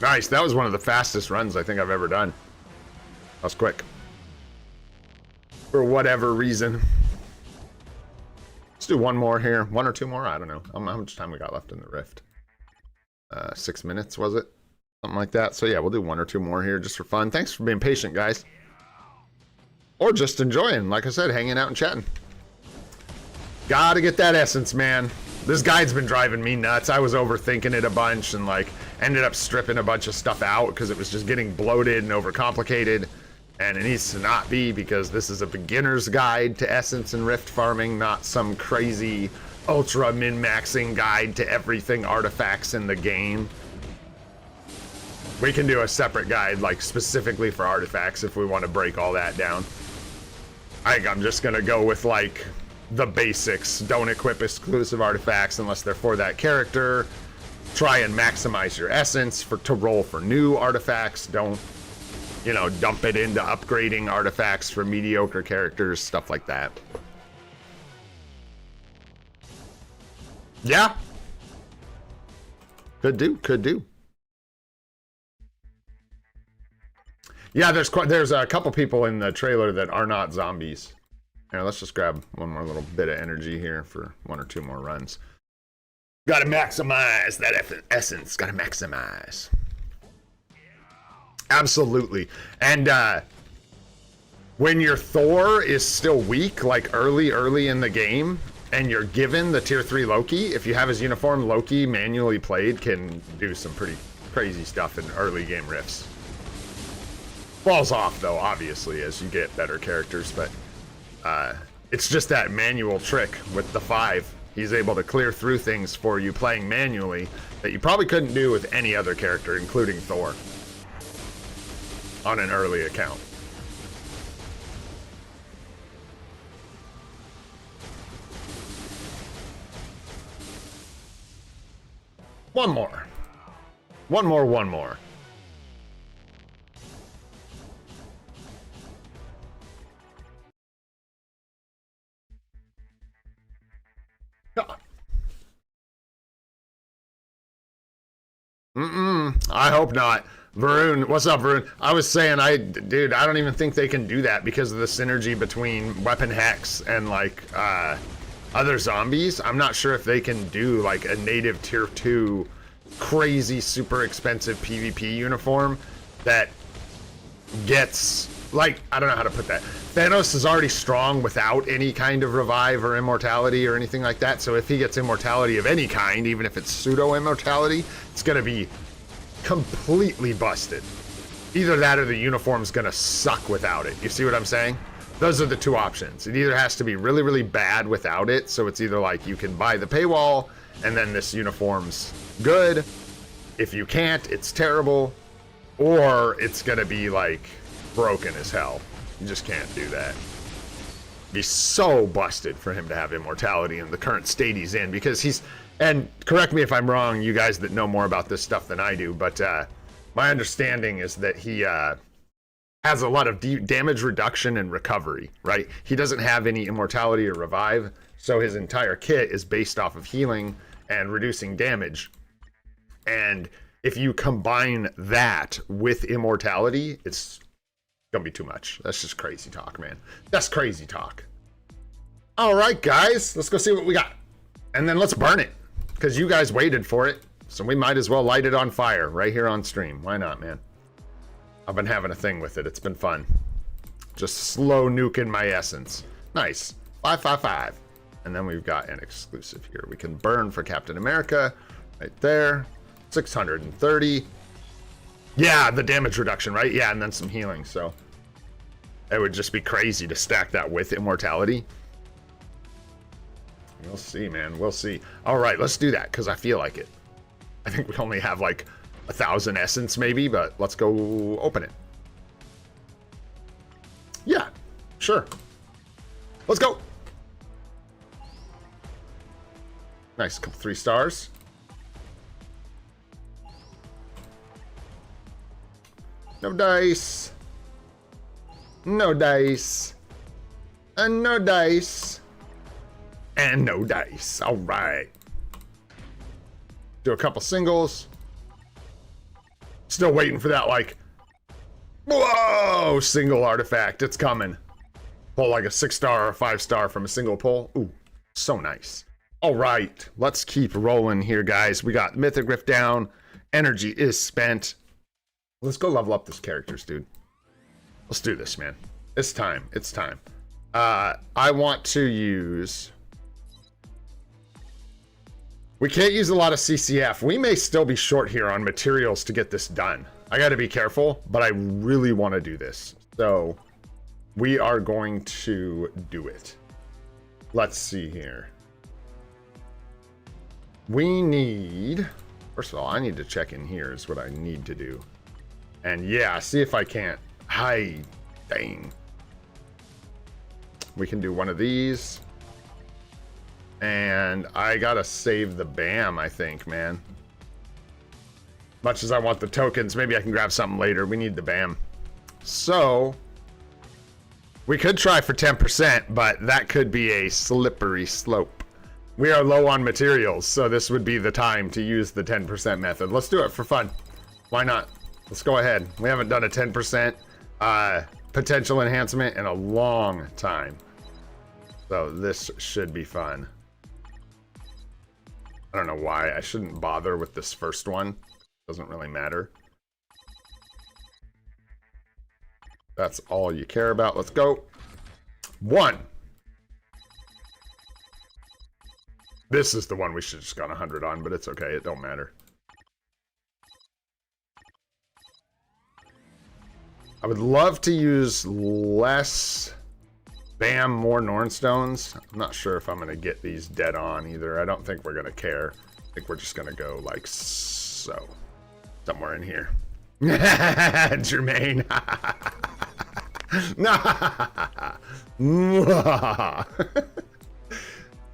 Nice, that was one of the fastest runs I think I've ever done. That was quick. For whatever reason. Let's do one more here. One or two more? I don't know. How much time we got left in the Rift? 6 minutes, was it? Something like that. So yeah, we'll do one or two more here just for fun. Thanks for being patient, guys. Or just enjoying, like I said, hanging out and chatting. Gotta get that essence, man. This guide's been driving me nuts. I was overthinking it a bunch and like ended up stripping a bunch of stuff out because it was just getting bloated and overcomplicated. And it needs to not be, because this is a beginner's guide to essence and rift farming, not some crazy ultra min-maxing guide to everything artifacts in the game. We can do a separate guide like specifically for artifacts if we want to break all that down. I think I'm just gonna go with like the basics. Don't equip exclusive artifacts unless they're for that character. Try and maximize your essence to roll for new artifacts. Don't, you know, dump it into upgrading artifacts for mediocre characters, stuff like that. Yeah. Could do. Yeah, there's a couple people in the trailer that are not zombies. Here, let's just grab one more little bit of energy here for one or two more runs. Gotta maximize that essence. Gotta maximize. Absolutely. And when your Thor is still weak, like early in the game, and you're given the tier 3 Loki, if you have his uniform, Loki manually played can do some pretty crazy stuff in early game rifts. Falls off though, obviously, as you get better characters, but it's just that manual trick with the 5. He's able to clear through things for you playing manually that you probably couldn't do with any other character, including Thor, on an early account. One more. One more. I hope not. Varun, what's up, Varun? I was saying, dude, I don't even think they can do that because of the synergy between Weapon Hex and, like, other zombies. I'm not sure if they can do, like, a native tier 2 crazy, super expensive PvP uniform that gets, like, I don't know how to put that. Thanos is already strong without any kind of revive or immortality or anything like that, so if he gets immortality of any kind, even if it's pseudo-immortality, it's gonna be completely busted. Either that or the uniform's gonna suck without it. You see what I'm saying? Those are the two options. It either has to be really, really bad without it, so it's either like you can buy the paywall and then this uniform's good. If you can't, it's terrible. Or it's gonna be like broken as hell. You just can't do that. Be so busted for him to have immortality in the current state he's in, because he's, and correct me if I'm wrong, you guys that know more about this stuff than I do, but my understanding is that he has a lot of damage reduction and recovery, right? He doesn't have any immortality or revive, so his entire kit is based off of healing and reducing damage. And if you combine that with immortality, it's gonna be too much. That's just crazy talk, man. That's crazy talk. All right, guys, let's go see what we got. And then let's burn it, because you guys waited for it. So we might as well light it on fire right here on stream. Why not, man? I've been having a thing with it. It's been fun. Just slow nuking my essence. Nice. 555. And then we've got an exclusive here. We can burn for Captain America right there. 630. Yeah, the damage reduction, right? Yeah, and then some healing. So it would just be crazy to stack that with immortality. We'll see, man. We'll see. All right, let's do that, because I feel like it. I think we only have like 1,000 essence maybe, but let's go open it. Yeah, sure. Let's go. Nice, couple 3 stars. No dice. No dice. And no dice. And no dice. All right. Do a couple singles. Still waiting for that, like, whoa, single artifact. It's coming. Pull like a 6-star or a 5-star from a single pull. Ooh, so nice. All right, let's keep rolling here, guys. We got Mythic Rift down. Energy is spent. Let's go level up this characters, dude. Let's do this, man. It's time. It's time. I want to use... We can't use a lot of CCF. We may still be short here on materials to get this done. I got to be careful, but I really want to do this. So we are going to do it. Let's see here. We need... First of all, I need to check in here is what I need to do. And yeah, see if I can't. Hi, dang. We can do one of these. And I gotta save the BAM, I think, man. Much as I want the tokens, maybe I can grab something later. We need the BAM. So, we could try for 10%, but that could be a slippery slope. We are low on materials, so this would be the time to use the 10% method. Let's do it for fun. Why not? Let's go ahead. We haven't done a 10% potential enhancement in a long time. So this should be fun. I don't know why. I shouldn't bother with this first one. Doesn't really matter. That's all you care about. Let's go. 1. This is the one we should have just got 100 on, but it's okay. It don't matter. I would love to use less bam, more Nornstones. I'm not sure if I'm going to get these dead on either. I don't think we're going to care. I think we're just going to go like so. Somewhere in here. Jermaine.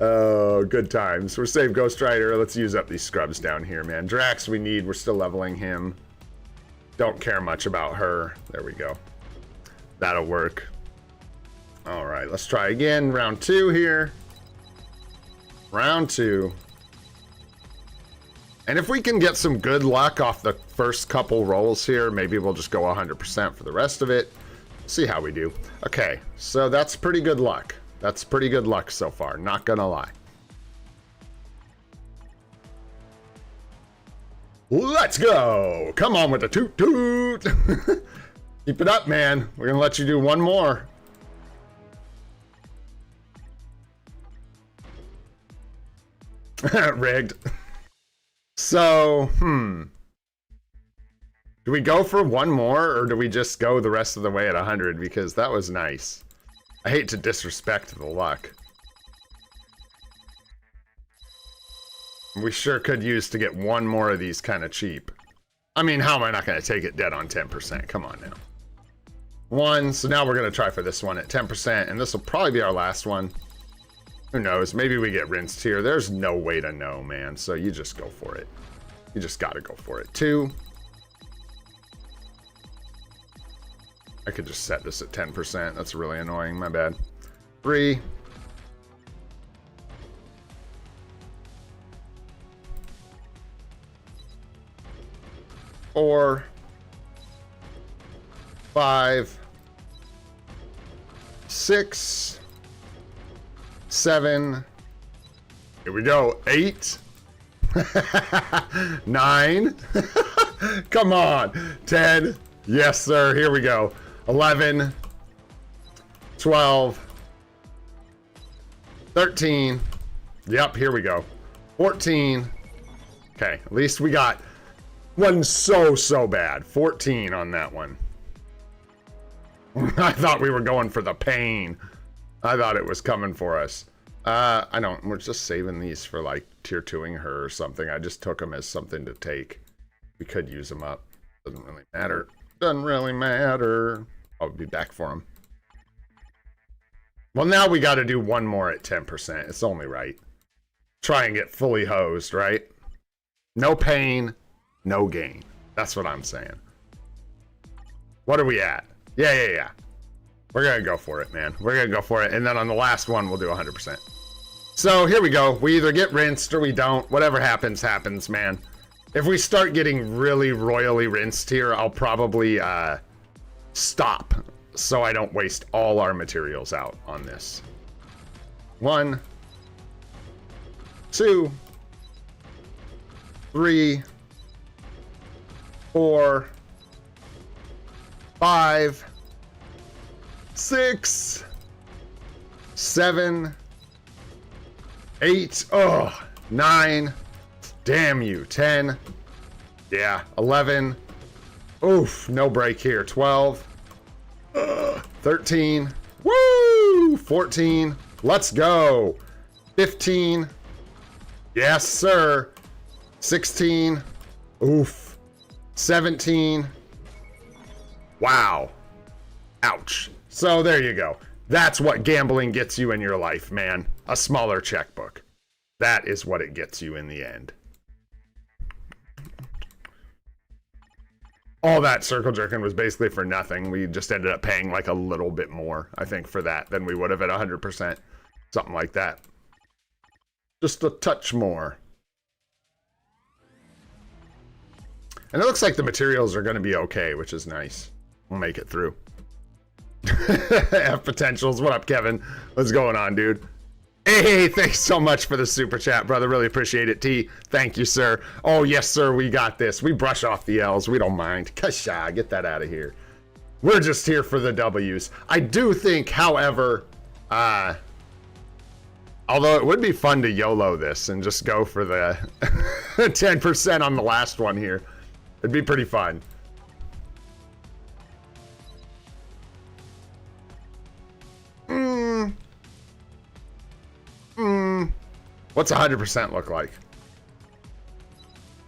Oh, good times. We're safe, Ghost Rider. Let's use up these scrubs down here, man. Drax we need. We're still leveling him. Don't care much about her. There we go. That'll work. All right, let's try again. Round 2 here. Round 2. And if we can get some good luck off the first couple rolls here, maybe we'll just go 100% for the rest of it. See how we do. Okay, so that's pretty good luck. That's pretty good luck so far, not gonna lie. Let's go! Come on with the toot toot! Keep it up, man. We're gonna let you do one more. Rigged. So, do we go for one more, or do we just go the rest of the way at 100? Because that was nice. I hate to disrespect the luck. We sure could use to get one more of these kind of cheap. I mean, how am I not going to take it dead on 10%? Come on now. 1, so now we're going to try for this one at 10%, and this will probably be our last one. Who knows? Maybe we get rinsed here. There's no way to know, man, so you just go for it. You just got to go for it. 2. I could just set this at 10%. That's really annoying. My bad. 3. 4. 5. 6. 7. Here we go. 8. 9. Come on. 10. Yes, sir. Here we go. 11. 12. 13. Yep, here we go. 14. Okay, at least we got one so bad. 14 on that one. I thought we were going for the pain. I thought it was coming for us. I don't, we're just saving these for like tier 2ing her or something. I just took them as something to take. We could use them up. Doesn't really matter. Doesn't really matter. I'll be back for them. Well, now we got to do one more at 10%. It's only right. Try and get fully hosed, right? No pain, no gain. That's what I'm saying. What are we at? Yeah. We're going to go for it, man. We're going to go for it. And then on the last one, we'll do 100%. So here we go. We either get rinsed or we don't. Whatever happens, happens, man. If we start getting really royally rinsed here, I'll probably stop so I don't waste all our materials out on this. 1, 2, 3, 4, 5, 6, 7, 8, 9, damn you, 10, yeah, 11, oof, no break here, 12, 13, woo, 14, let's go, 15, yes sir, 16, oof, 17, wow, ouch. So there you go. That's what gambling gets you in your life, man. A smaller checkbook. That is what it gets you in the end. All that circle jerking was basically for nothing. We just ended up paying like a little bit more, I think, for that than we would have at 100%. Something like that. Just a touch more. And it looks like the materials are going to be okay, which is nice. We'll make it through. F potentials. What up, Kevin? What's going on, dude? Hey, thanks so much for the super chat, brother. Really appreciate it, T. Thank you, sir. Oh, yes, sir, we got this. We brush off the L's. We don't mind. Kasha, get that out of here. We're just here for the W's. I do think, however, although it would be fun to YOLO this and just go for the 10% on the last one here. It'd be pretty fun. What's 100% look like?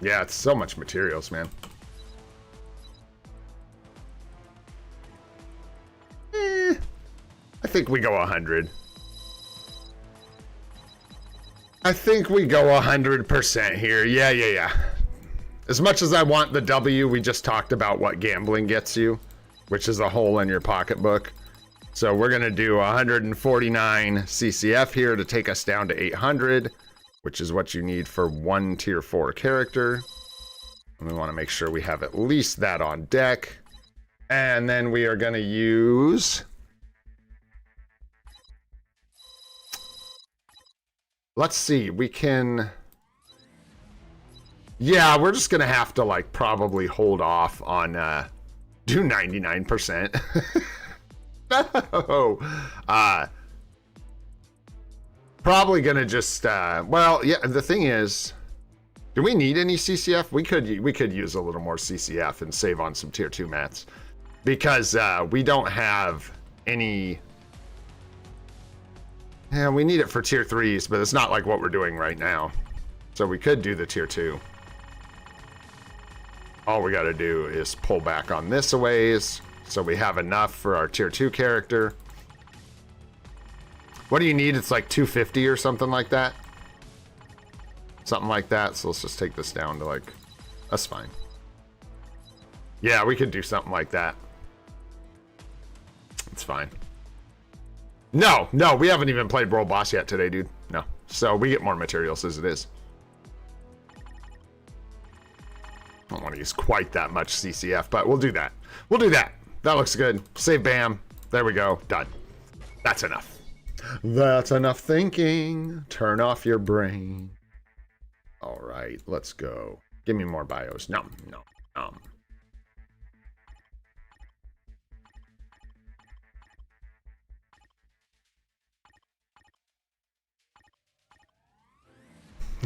Yeah, it's so much materials, man. I think we go 100. I think we go 100% here. Yeah. As much as I want the W, we just talked about what gambling gets you, which is a hole in your pocketbook. So we're going to do 149 CCF here to take us down to 800, which is what you need for one tier 4 character. And we want to make sure we have at least that on deck. And then we are going to use... Let's see, we can... Yeah, we're just going to have to, like, probably hold off on, do 99%. No. Probably going to just, well, yeah, the thing is, do we need any CCF? We could use a little more CCF and save on some tier 2 mats. Because, we don't have any... Yeah, we need it for tier 3s, but it's not like what we're doing right now. So we could do the tier 2. All we got to do is pull back on this a ways, so we have enough for our tier 2 character. What do you need? It's like 250 or something like that. Something like that. So let's just take this down to like, that's fine. Yeah, we could do something like that. It's fine. No, we haven't even played World Boss yet today, dude. No. So we get more materials as it is. I don't want to use quite that much CCF, but we'll do that. We'll do that. That looks good. Save, bam. There we go. Done. That's enough. That's enough thinking. Turn off your brain. All right, let's go. Give me more bios. No.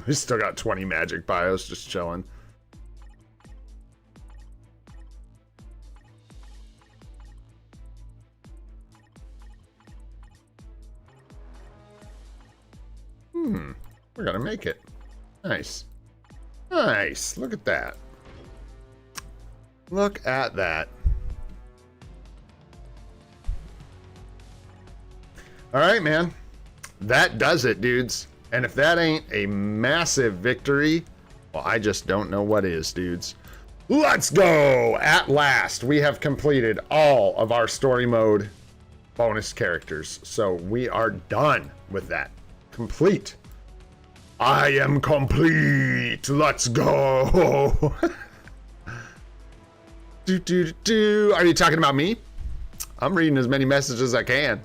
We still got 20 magic bios just chilling. We're gonna make it. Nice. Nice. Look at that. Look at that. All right, man. That does it, dudes. And if that ain't a massive victory, well, I just don't know what is, dudes. Let's go! At last, we have completed all of our story mode bonus characters. So we are done with that. Complete. I am complete. Let's go. Are you talking about me? I'm reading as many messages as I can.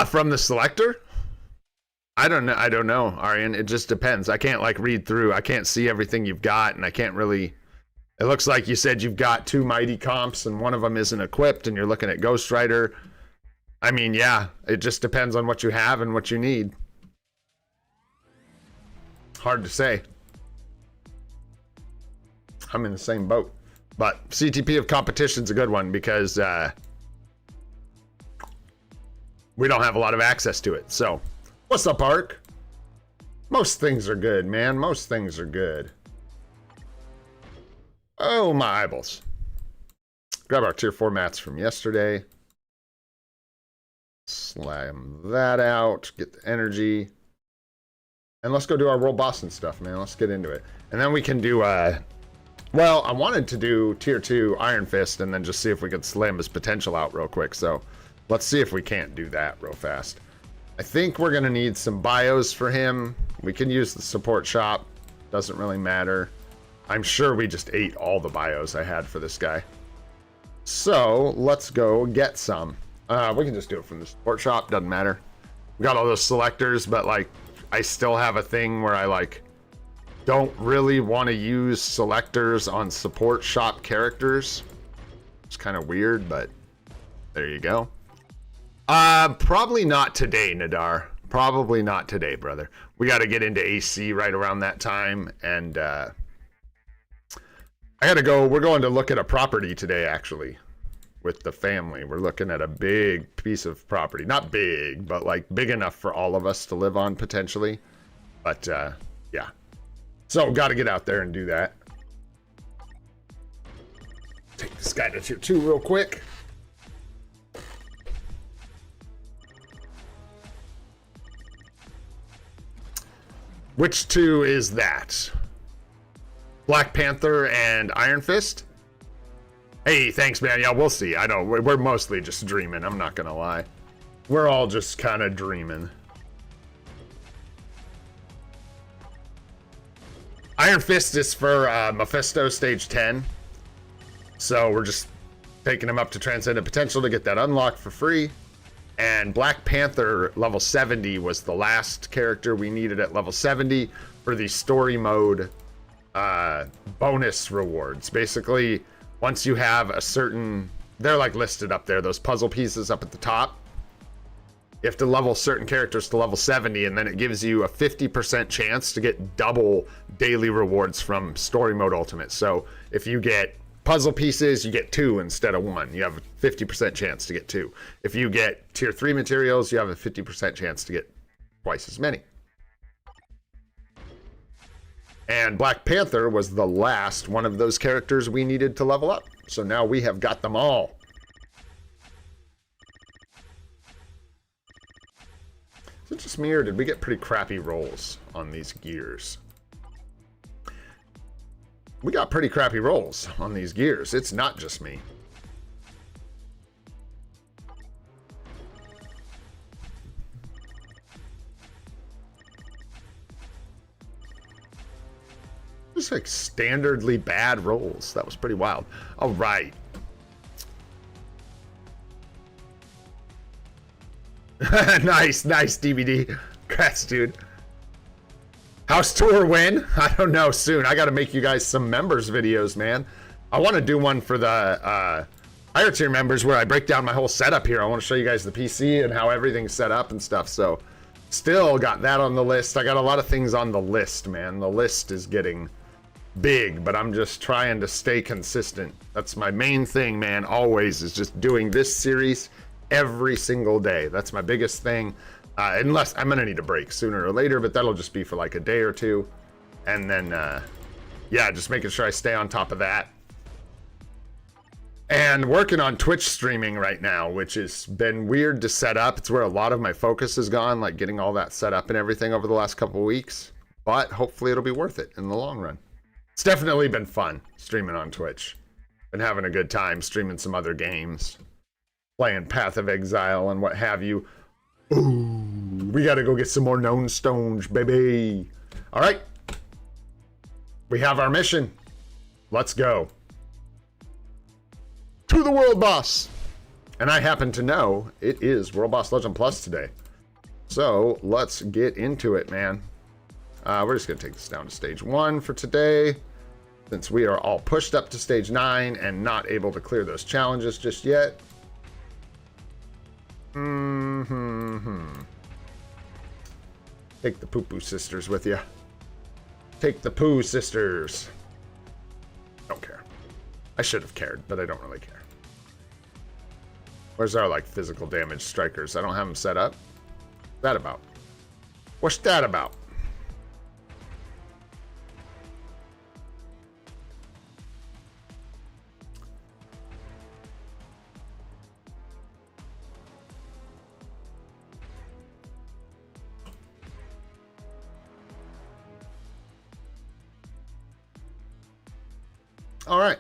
From the selector? I don't know, Aryan. It just depends. I can't like read through. I can't see everything you've got, and I can't really. It looks like you said you've got 2 mighty comps, and one of them isn't equipped, and you're looking at Ghost Rider. I mean, yeah, it just depends on what you have and what you need. Hard to say. I'm in the same boat, but CTP of competition's a good one because we don't have a lot of access to it. So, what's up, Ark? Most things are good, man. Most things are good. Oh, my eyeballs. Grab our tier 4 mats from yesterday. Slam that out. Get the energy. And let's go do our world boss and stuff, man. Let's get into it. And then we can do, well, I wanted to do tier 2 Iron Fist and then just see if we could slam his potential out real quick. So, let's see if we can't do that real fast. I think we're going to need some bios for him. We can use the support shop. Doesn't really matter. I'm sure we just ate all the bios I had for this guy. So let's go get some. We can just do it from the support shop. Doesn't matter. We got all those selectors, but like I still have a thing where I like don't really want to use selectors on support shop characters. It's kind of weird, but there you go. Probably not today, Nadar. Probably not today, brother. We got to get into AC right around that time, and I gotta go. We're going to look at a property today, actually, with the family. We're looking at a big piece of property. Not big, but like big enough for all of us to live on potentially. But yeah. So got to get out there and do that. Take this guy to tier 2 real quick. Which 2 is that? Black Panther and Iron Fist? Hey, thanks, man. Yeah, we'll see. I know. We're mostly just dreaming. I'm not going to lie. We're all just kind of dreaming. Iron Fist is for Mephisto stage 10. So we're just taking him up to Transcendent Potential to get that unlocked for free. And Black Panther level 70 was the last character we needed at level 70 for the story mode bonus rewards. Basically, once you have a certain, they're like listed up there, those puzzle pieces up at the top. You have to level certain characters to level 70, and then it gives you a 50% chance to get double daily rewards from story mode ultimate. So if you get puzzle pieces, you get 2 instead of 1. You have a 50% chance to get 2. If you get tier 3 materials, you have a 50% chance to get twice as many. And Black Panther was the last one of those characters we needed to level up. So now we have got them all. Is it just me, or did we get pretty crappy rolls on these gears? We got pretty crappy rolls on these gears. It's not just me. Just like standardly bad rolls. That was pretty wild. All right. Nice, DVD. Congrats, dude. House tour when? I don't know, soon. I got to make you guys some members videos, man. I want to do one for the higher tier members where I break down my whole setup here. I want to show you guys the PC and how everything's set up and stuff. So still got that on the list. I got a lot of things on the list, man. The list is getting big, but I'm just trying to stay consistent. That's my main thing, man. Always is just doing this series every single day. That's my biggest thing. Unless I'm gonna need a break sooner or later, but that'll just be for like a day or two. And then, yeah, just making sure I stay on top of that. And working on Twitch streaming right now, which has been weird to set up. It's where a lot of my focus has gone, like getting all that set up and everything over the last couple of weeks. But hopefully it'll be worth it in the long run. It's definitely been fun streaming on Twitch. Been having a good time streaming some other games. Playing Path of Exile and what have you. Ooh, we gotta go get some more known stones, baby. All right. We have our mission. Let's go. To the World Boss. And I happen to know it is World Boss Legend Plus today. So let's get into it, man. We're just gonna take this down to stage 1 for today, since we are all pushed up to stage 9 and not able to clear those challenges just yet. Take the poo-poo sisters with you. Take the poo sisters. Don't care. I should have cared, but I don't really care. Where's our like physical damage strikers? I don't have them set up. What's that about? What's that about? All right.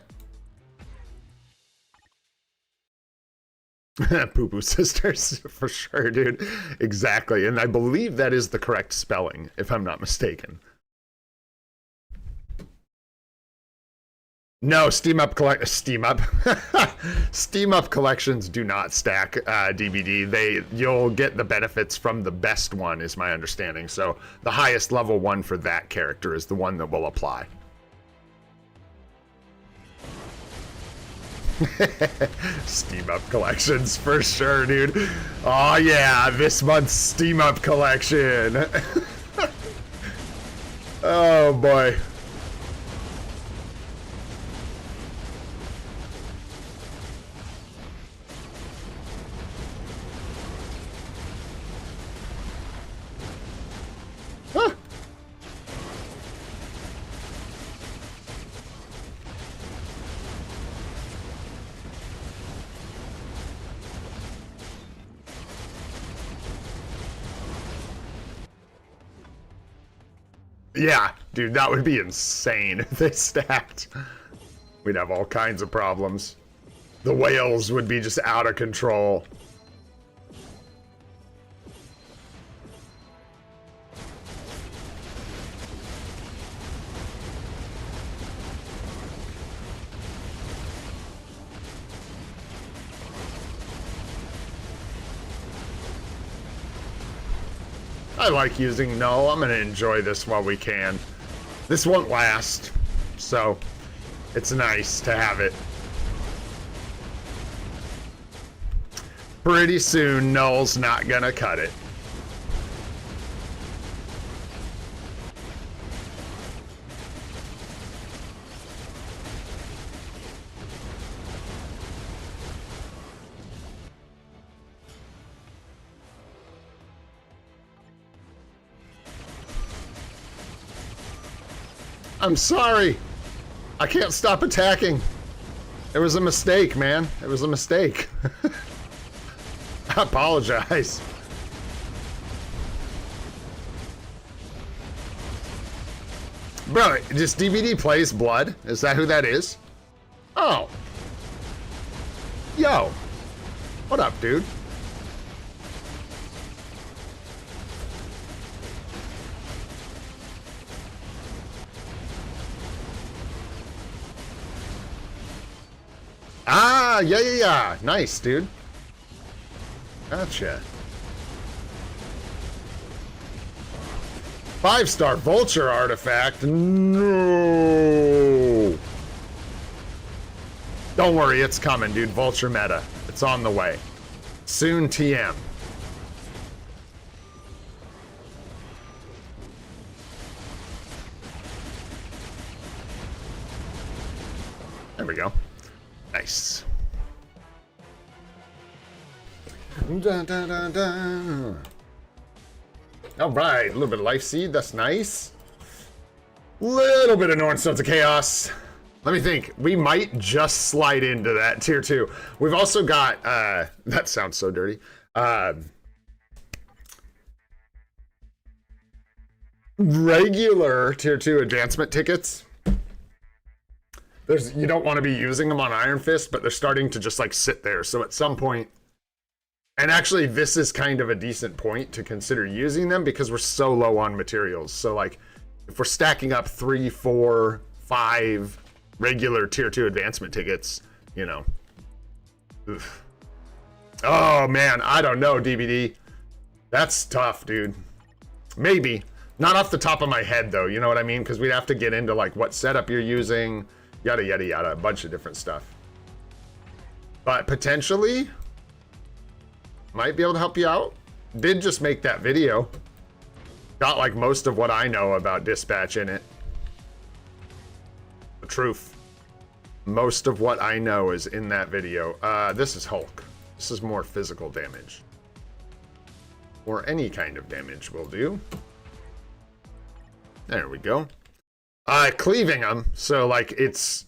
Poo Poo Sisters, for sure, dude. Exactly. And I believe that is the correct spelling, if I'm not mistaken. No, Steam Up collections do not stack DBD. You'll get the benefits from the best one, is my understanding. So the highest level one for that character is the one that will apply. Steam Up collections for sure, dude. Oh yeah, this month's Steam Up collection. Oh boy. Huh. Yeah, dude, that would be insane if they stacked. We'd have all kinds of problems. The whales would be just out of control. I like using Null. I'm going to enjoy this while we can. This won't last, so it's nice to have it. Pretty soon, Null's not going to cut it. I'm sorry. I can't stop attacking. It was a mistake, man. It was a mistake. I apologize. Bro, just DBD plays blood? Is that who that is? Oh. Yo. What up, dude? Ah, yeah. Nice, dude. Gotcha. 5-star vulture artifact. No. Don't worry, it's coming, dude. Vulture meta. It's on the way. Soon TM. There we go. Nice. Dun, dun, dun, dun. All right, a little bit of life seed. That's nice. Little bit of Norn Stones of Chaos. Let me think. We might just slide into that tier 2. We've also got. That sounds so dirty. Regular tier 2 advancement tickets. You don't want to be using them on Iron Fist, but they're starting to just like sit there. So at some point, and actually this is kind of a decent point to consider using them because we're so low on materials. So like if we're stacking up 3, 4, 5 regular tier 2 advancement tickets, you know. Oof. Oh man, I don't know, DBD. That's tough, dude. Maybe. Not off the top of my head though, you know what I mean? Because we'd have to get into like what setup you're using. Yada, yada, yada, a bunch of different stuff. But potentially, might be able to help you out. Did just make that video. Got like most of what I know about Dispatch in it. The truth. Most of what I know is in that video. This is Hulk. This is more physical damage. Or any kind of damage will do. There we go. Cleaving them, so like it's,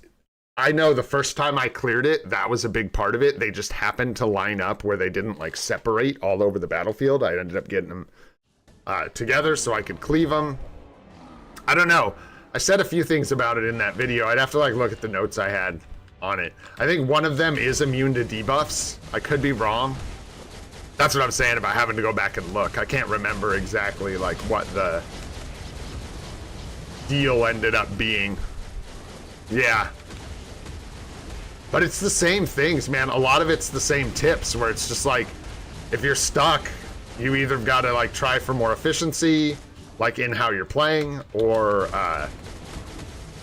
I know the first time I cleared it, that was a big part of it. They just happened to line up where they didn't like separate all over the battlefield. I ended up getting them together so I could cleave them. I don't know. I said a few things about it in that video. I'd have to like look at the notes I had on it. I think one of them is immune to debuffs. I could be wrong. That's what I'm saying about having to go back and look. I can't remember exactly like what the deal ended up being. Yeah. But it's the same things, man. A lot of it's the same tips where it's just like, if you're stuck, you either got to like try for more efficiency, like in how you're playing, or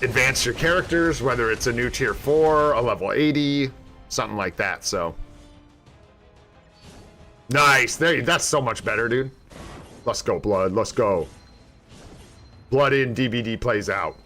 advance your characters, whether it's a new tier 4, a level 80, something like that. So nice. There, that's so much better, dude. Let's go, Blood. Let's go. Blood in, DBD plays out.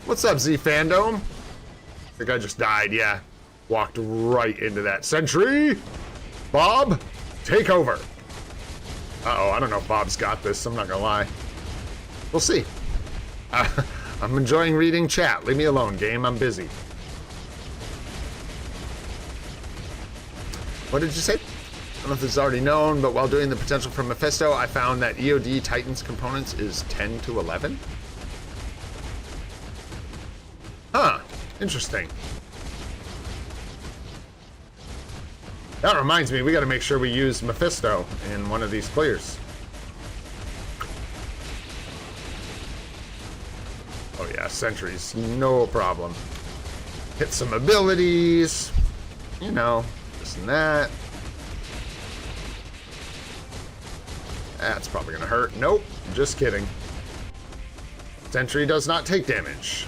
What's up, Z Fandom? I think I just died, yeah. Walked right into that sentry. Bob, take over. Uh-oh, I don't know if Bob's got this, I'm not gonna lie. We'll see. I'm enjoying reading chat. Leave me alone, game, I'm busy. What did you say? I don't know if this is already known, but while doing the potential for Mephisto, I found that EOD Titans components is 10 to 11. Huh, interesting. That reminds me, we gotta make sure we use Mephisto in one of these clears. Oh yeah, sentries, no problem. Hit some abilities, you know, this and that. That's probably gonna hurt. Nope, just kidding. Sentry does not take damage.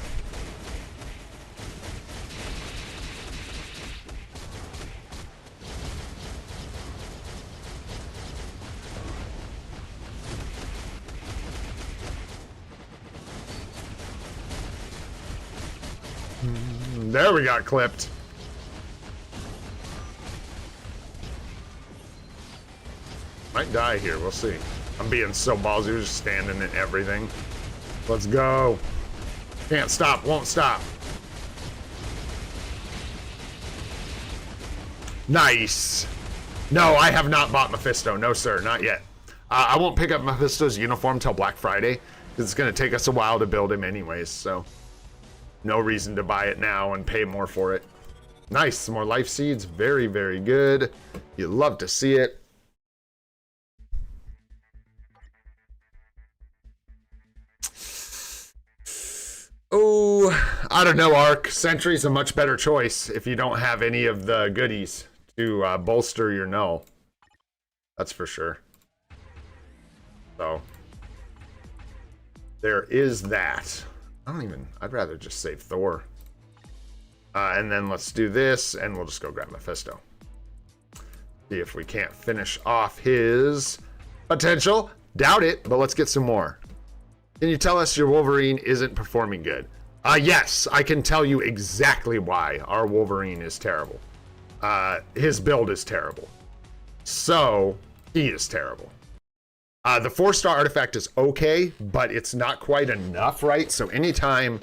There we got clipped. Might die here, we'll see. I'm being so ballsy, we're just standing in everything. Let's go. Can't stop, won't stop. Nice. No, I have not bought Mephisto. No, sir, not yet. I won't pick up Mephisto's uniform till Black Friday, because it's going to take us a while to build him anyways, so no reason to buy it now and pay more for it. Nice, some more life seeds. Very, very good. You love to see it. Oh, I don't know, Ark. Sentry's a much better choice if you don't have any of the goodies to bolster your null. That's for sure. So, there is that. I'd rather just save Thor. And then let's do this, and we'll just go grab Mephisto. See if we can't finish off his potential. Doubt it, but let's get some more. Can you tell us your Wolverine isn't performing good? Yes, I can tell you exactly why our Wolverine is terrible. His build is terrible. So, he is terrible. The 4-star artifact is okay, but it's not quite enough, right? So anytime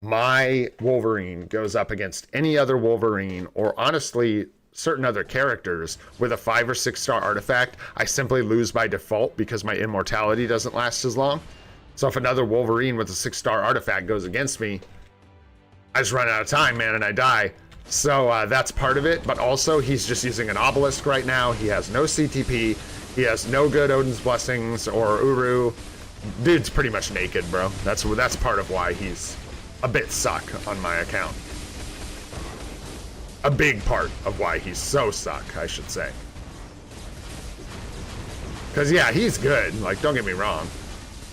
my Wolverine goes up against any other Wolverine, or honestly, certain other characters with a 5 or 6-star artifact, I simply lose by default because my immortality doesn't last as long. So if another Wolverine with a 6-star artifact goes against me, I just run out of time, man, and I die. So that's part of it, but also he's just using an obelisk right now. He has no CTP. He has no good Odin's Blessings or Uru. Dude's pretty much naked, bro. That's part of why he's a bit suck on my account. A big part of why he's so suck, I should say. Because, yeah, he's good. Like, don't get me wrong.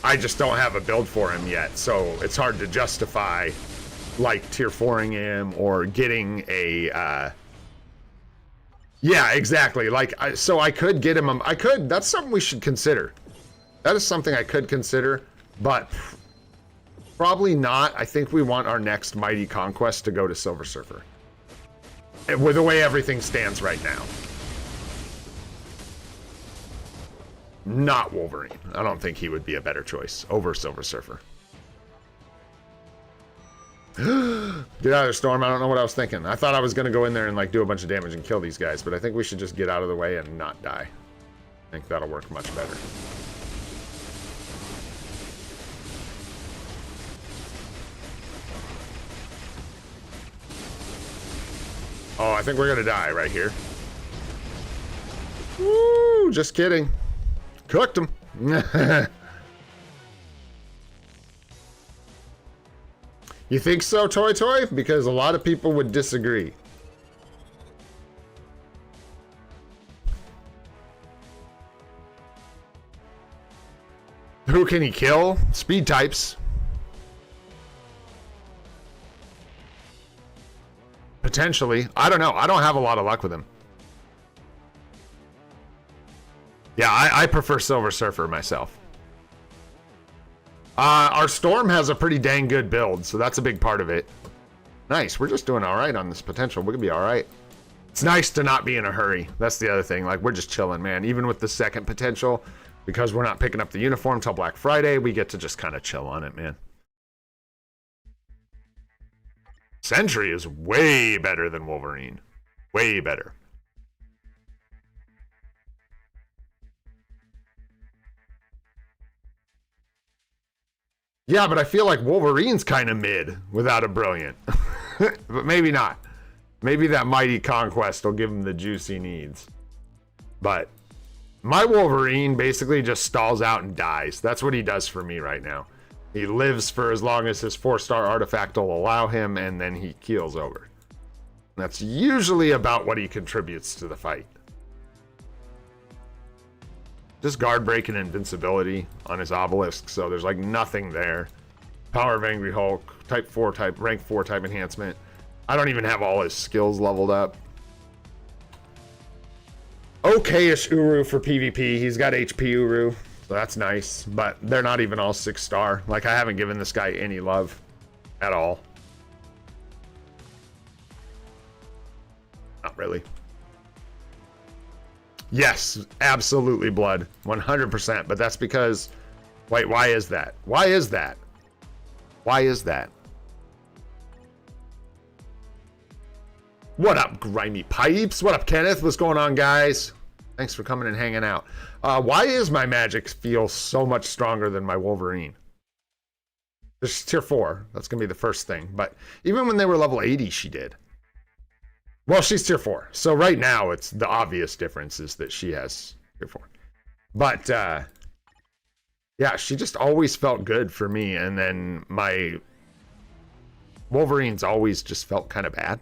I just don't have a build for him yet, so it's hard to justify, like, tier 4ing him or getting a Yeah, exactly. Like, so I could get him. I could. That's something we should consider. That is something I could consider, but probably not. I think we want our next Mighty Conquest to go to Silver Surfer. With the way everything stands right now. Not Wolverine. I don't think he would be a better choice over Silver Surfer. Get out of there, Storm. I don't know what I was thinking. I thought I was going to go in there and like do a bunch of damage and kill these guys, but I think we should just get out of the way and not die. I think that'll work much better. Oh, I think we're going to die right here. Woo! Just kidding. Cooked him. You think so, Toy Toy? Because a lot of people would disagree. Who can he kill? Speed types. Potentially. I don't know. I don't have a lot of luck with him. Yeah, I prefer Silver Surfer myself. Our Storm has a pretty dang good build, so that's a big part of it. Nice. We're just doing all right on this potential. We're going to be all right. It's nice to not be in a hurry. That's the other thing. Like, we're just chilling, man. Even with the second potential, because we're not picking up the uniform till Black Friday, we get to just kind of chill on it, man. Sentry is way better than Wolverine. Way better. Yeah, but I feel like Wolverine's kind of mid without a brilliant. But maybe not. Maybe that Mighty Conquest will give him the juice he needs. But my Wolverine basically just stalls out and dies. That's what he does for me right now. He lives for as long as his 4-star artifact will allow him, and then he keels over. That's usually about what he contributes to the fight. Just guard break and invincibility on his obelisk, so there's like nothing there. Power of Angry Hulk, type 4 type, rank 4 type enhancement. I don't even have all his skills leveled up. Okay-ish Uru for PvP. He's got HP Uru, so that's nice, but they're not even all 6-star. Like, I haven't given this guy any love at all. Not really. Yes, absolutely blood. 100%. But that's because... Wait, why is that? Why is that? Why is that? What up, Grimy Pipes? What up, Kenneth? What's going on, guys? Thanks for coming and hanging out. Why is my magic feel so much stronger than my Wolverine? This is tier 4. That's going to be the first thing. But even when they were level 80, she did. Well, she's tier 4. So right now, it's the obvious difference is that she has tier 4. But, yeah, she just always felt good for me. And then my Wolverine's always just felt kind of bad.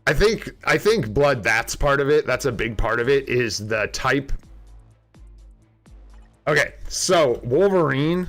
I think blood, that's part of it. That's a big part of it, is the type. Okay, so Wolverine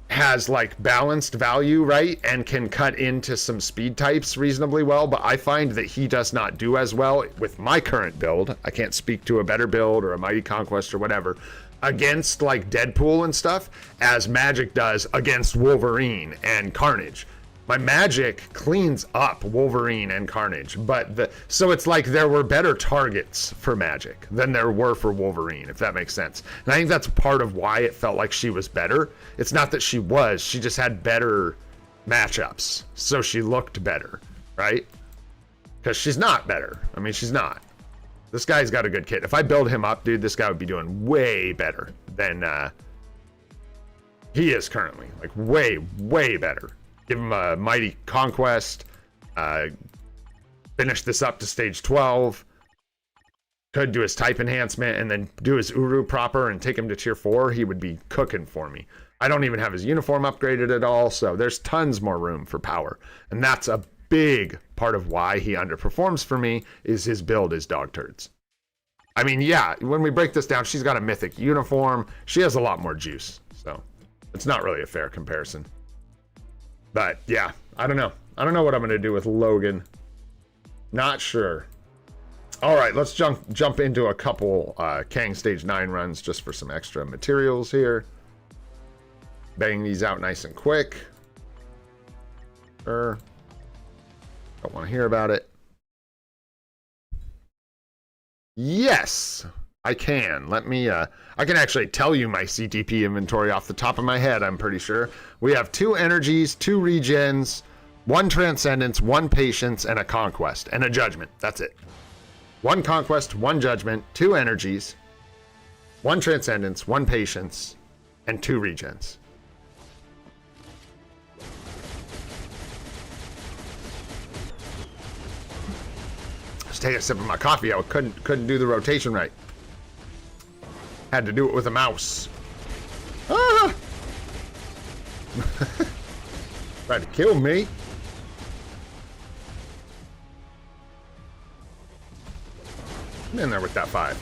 has like balanced value, right? And can cut into some speed types reasonably well, but I find that he does not do as well with my current build. I can't speak to a better build or a Mighty Conquest or whatever against like Deadpool and stuff as Magic does against Wolverine and Carnage. My Magic cleans up Wolverine and Carnage, but so it's like there were better targets for Magic than there were for Wolverine, if that makes sense. And I think that's part of why it felt like she was better. It's not that she was, she just had better matchups, so she looked better, right? Because she's not better. I mean, she's not. This guy's got a good kit. If I build him up, dude, this guy would be doing way better than he is currently. Like, way, way better. Give him a Mighty Conquest, finish this up to stage 12, could do his type enhancement, and then do his Uru proper and take him to tier 4, he would be cooking for me. I don't even have his uniform upgraded at all, so there's tons more room for power. And that's a big part of why he underperforms for me, is his build is dog turds. I mean, yeah, when we break this down, she's got a mythic uniform. She has a lot more juice, so it's not really a fair comparison. But yeah, I don't know. I don't know what I'm going to do with Logan. Not sure. All right, let's jump into a couple Kang Stage 9 runs just for some extra materials here. Bang these out nice and quick. Don't want to hear about it. Yes, I can. Let me, I can actually tell you my CTP inventory off the top of my head, I'm pretty sure. We have 2 energies, 2 regens, 1 transcendence, 1 patience, and a conquest, and a judgment. That's it. 1 conquest, 1 judgment, 2 energies, 1 transcendence, 1 patience, and 2 regens. Just take a sip of my coffee. I couldn't do the rotation right. Had to do it with a mouse. Ah! Tried to kill me. I'm in there with that 5.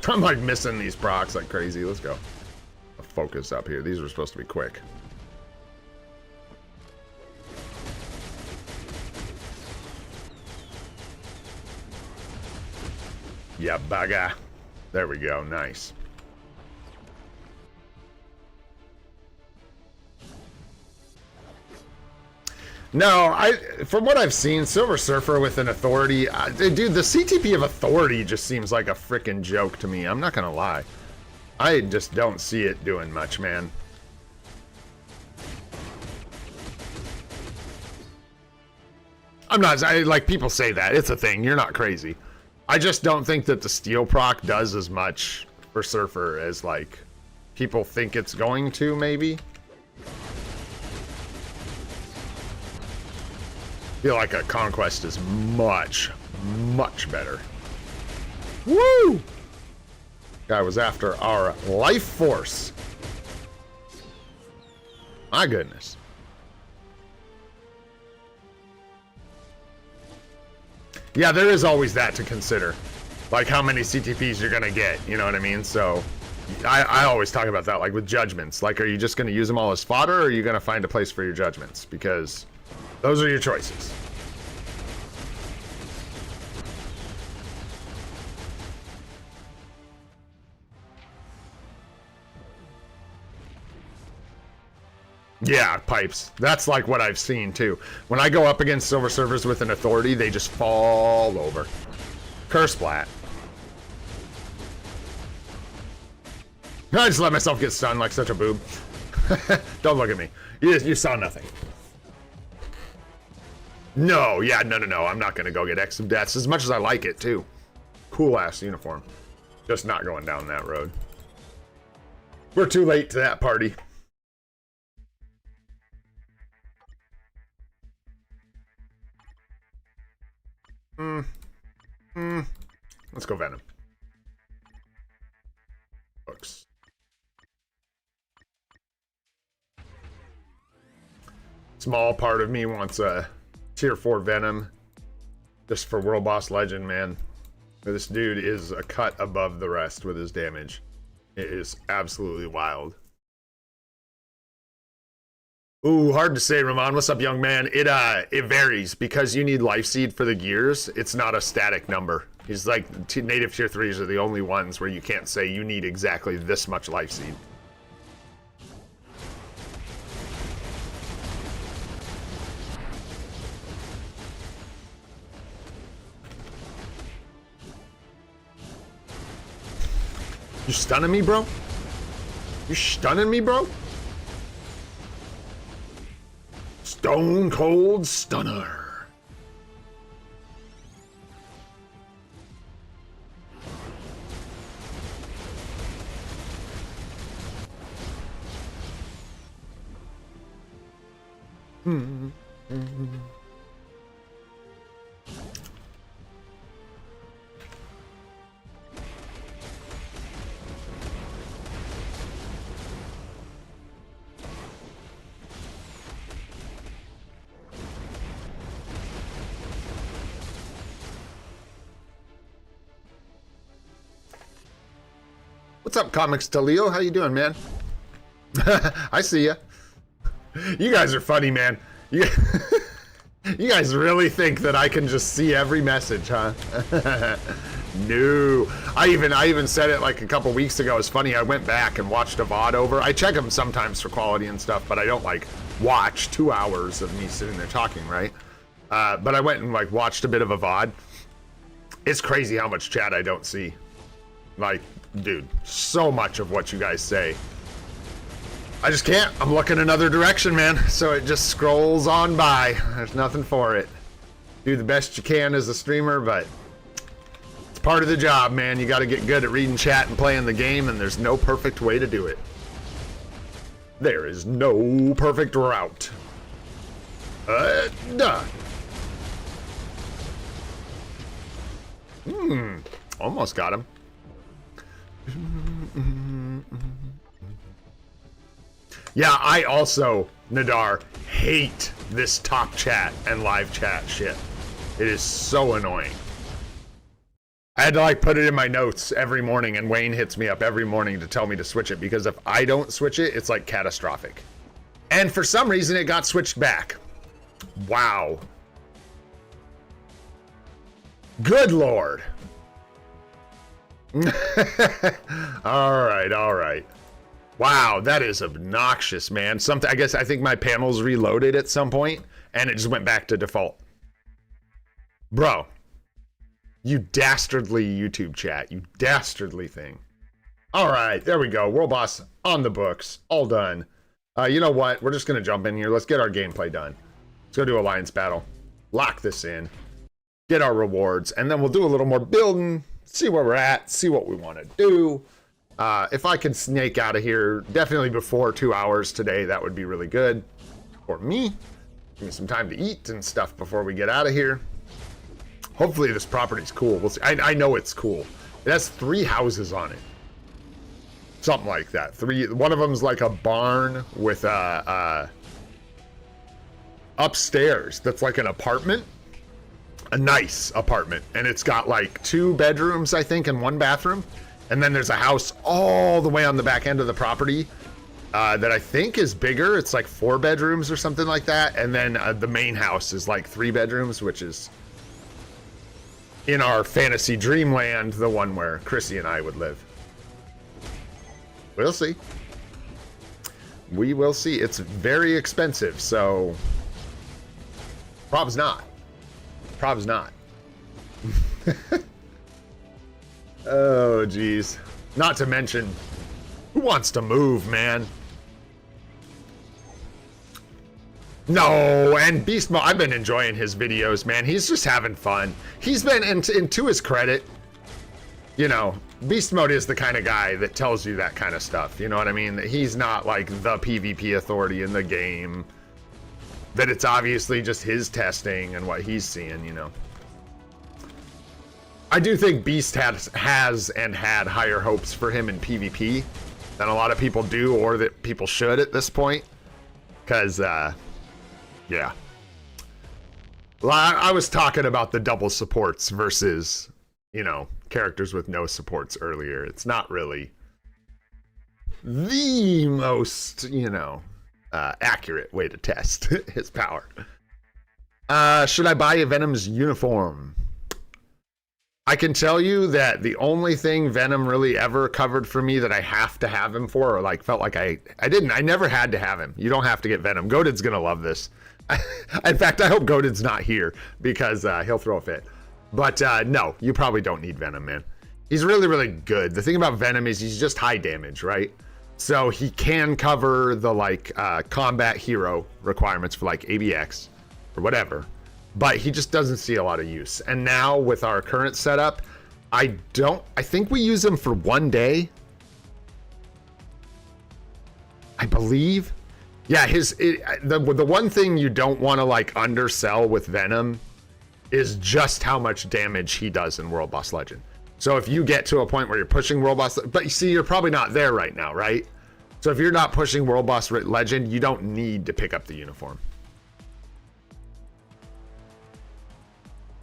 I'm like missing these procs like crazy. Let's go. I'll focus up here. These are supposed to be quick. Yeah, bugger. There we go. Nice. No, from what I've seen, Silver Surfer with an authority, dude, the CTP of authority just seems like a freaking joke to me. I'm not gonna lie. I just don't see it doing much, man. I'm not, like, people say that. It's a thing. You're not crazy. I just don't think that the steel proc does as much for Surfer as, like, people think it's going to, maybe. I feel like a conquest is much, much better. Woo! Guy was after our life force. My goodness. Yeah, there is always that to consider. Like how many CTPs you're gonna get, you know what I mean? So I always talk about that, like with judgments. Like, are you just gonna use them all as fodder, or are you gonna find a place for your judgments? Because those are your choices. Yeah, pipes. That's like what I've seen too. When I go up against Silver Surfers with an authority, they just fall over. Curse splat. I just let myself get stunned like such a boob. Don't look at me. You saw nothing. No, yeah, no. I'm not gonna go get X of Deaths, as much as I like it too. Cool ass uniform. Just not going down that road. We're too late to that party. Let's go Venom. Books. Small part of me wants a tier 4 Venom just for World Boss Legend, man. This dude is a cut above the rest with his damage. It is absolutely wild. Ooh, hard to say, Ramon. What's up, young man? It varies because you need Life Seed for the gears. It's not a static number. He's like, native tier 3s are the only ones where you can't say you need exactly this much Life Seed. You stunning me, bro? You stunning me, bro? Stone Cold Stunner. What's up, Comics Talio? How you doing, man? I see ya. You guys are funny, man. You, you guys really think that I can just see every message, huh? No. I even said it like a couple weeks ago. It's funny, I went back and watched a VOD over. I check them sometimes for quality and stuff, but I don't like watch 2 hours of me sitting there talking, right? But I went and like watched a bit of a VOD. It's crazy how much chat I don't see. Like, dude, so much of what you guys say. I just can't. I'm looking another direction, man. So it just scrolls on by. There's nothing for it. Do the best you can as a streamer, but it's part of the job, man. You got to get good at reading chat and playing the game, and there's no perfect way to do it. There is no perfect route. Done. Almost got him. Yeah, I also, Nadar, hate this top chat and live chat shit. It is so annoying. I had to like put it in my notes every morning, and Wayne hits me up every morning to tell me to switch it, because if I don't switch it, it's like catastrophic. And for some reason, it got switched back. Wow. Good Lord. All right. Wow, that is obnoxious, man. I think my panels reloaded at some point, and it just went back to default. Bro, you dastardly YouTube chat, you dastardly thing. All right, there we go. World Boss on the books, all done. You know what? We're just gonna jump in here. Let's get our gameplay done. Let's go do Alliance Battle. Lock this in. Get our rewards, and then we'll do a little more building, see where we're at, see what we want to do. If I can snake out of here, definitely before 2 hours today, that would be really good for me. Give me some time to eat and stuff before we get out of here. Hopefully this property's cool. We'll see. I know it's cool. It has 3 houses on it. Something like that. 3. One of them's like a barn with upstairs that's like an apartment. A nice apartment. And it's got like 2 bedrooms, I think, and 1 bathroom. And then there's a house all the way on the back end of the property that I think is bigger. It's like 4 bedrooms or something like that. And then the main house is like 3 bedrooms, which is in our fantasy dreamland, the one where Chrissy and I would live. We'll see. We will see. It's very expensive, so prob's not. Prob's not. Oh, geez. Not to mention, who wants to move, man? No, and Beast Mode, I've been enjoying his videos, man. He's just having fun. He's been, and to his credit, you know, Beast Mode is the kind of guy that tells you that kind of stuff. You know what I mean? He's not like the PvP authority in the game. That it's obviously just his testing and what he's seeing, you know. I do think Beast has and had higher hopes for him in PvP than a lot of people do, or that people should at this point. Because, yeah. Well, I was talking about the double supports versus, you know, characters with no supports earlier. It's not really the most, you know, accurate way to test his power. Should I buy Venom's uniform? I can tell you that the only thing Venom really ever covered for me that I have to have him for, or like felt like I never had to have him. You don't have to get Venom. Goated's gonna love this. In fact, I hope Goated's not here, because he'll throw a fit. But no, you probably don't need Venom, man. He's really, really good. The thing about Venom is he's just high damage, right? So he can cover the like combat hero requirements for like ABX or whatever. But he just doesn't see a lot of use. And now with our current setup, I think we use him for 1 day. I believe. Yeah, the one thing you don't want to like undersell with Venom is just how much damage he does in World Boss Legend. So if you get to a point where you're pushing World Boss, but you see, you're probably not there right now, right? So if you're not pushing World Boss Legend, you don't need to pick up the uniform.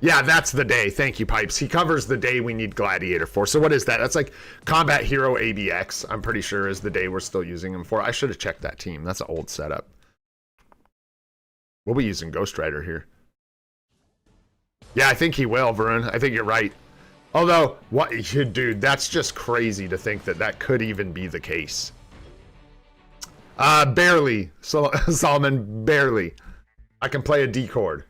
Yeah, that's the day. Thank you, Pipes. He covers the day we need Gladiator for. So what is that? That's like Combat Hero ABX, I'm pretty sure, is the day we're still using him for. I should have checked that team. That's an old setup. We'll be using Ghost Rider here. Yeah, I think he will, Varun. I think you're right. Although, what, dude, that's just crazy to think that that could even be the case. Barely, Solomon, barely. I can play a D chord.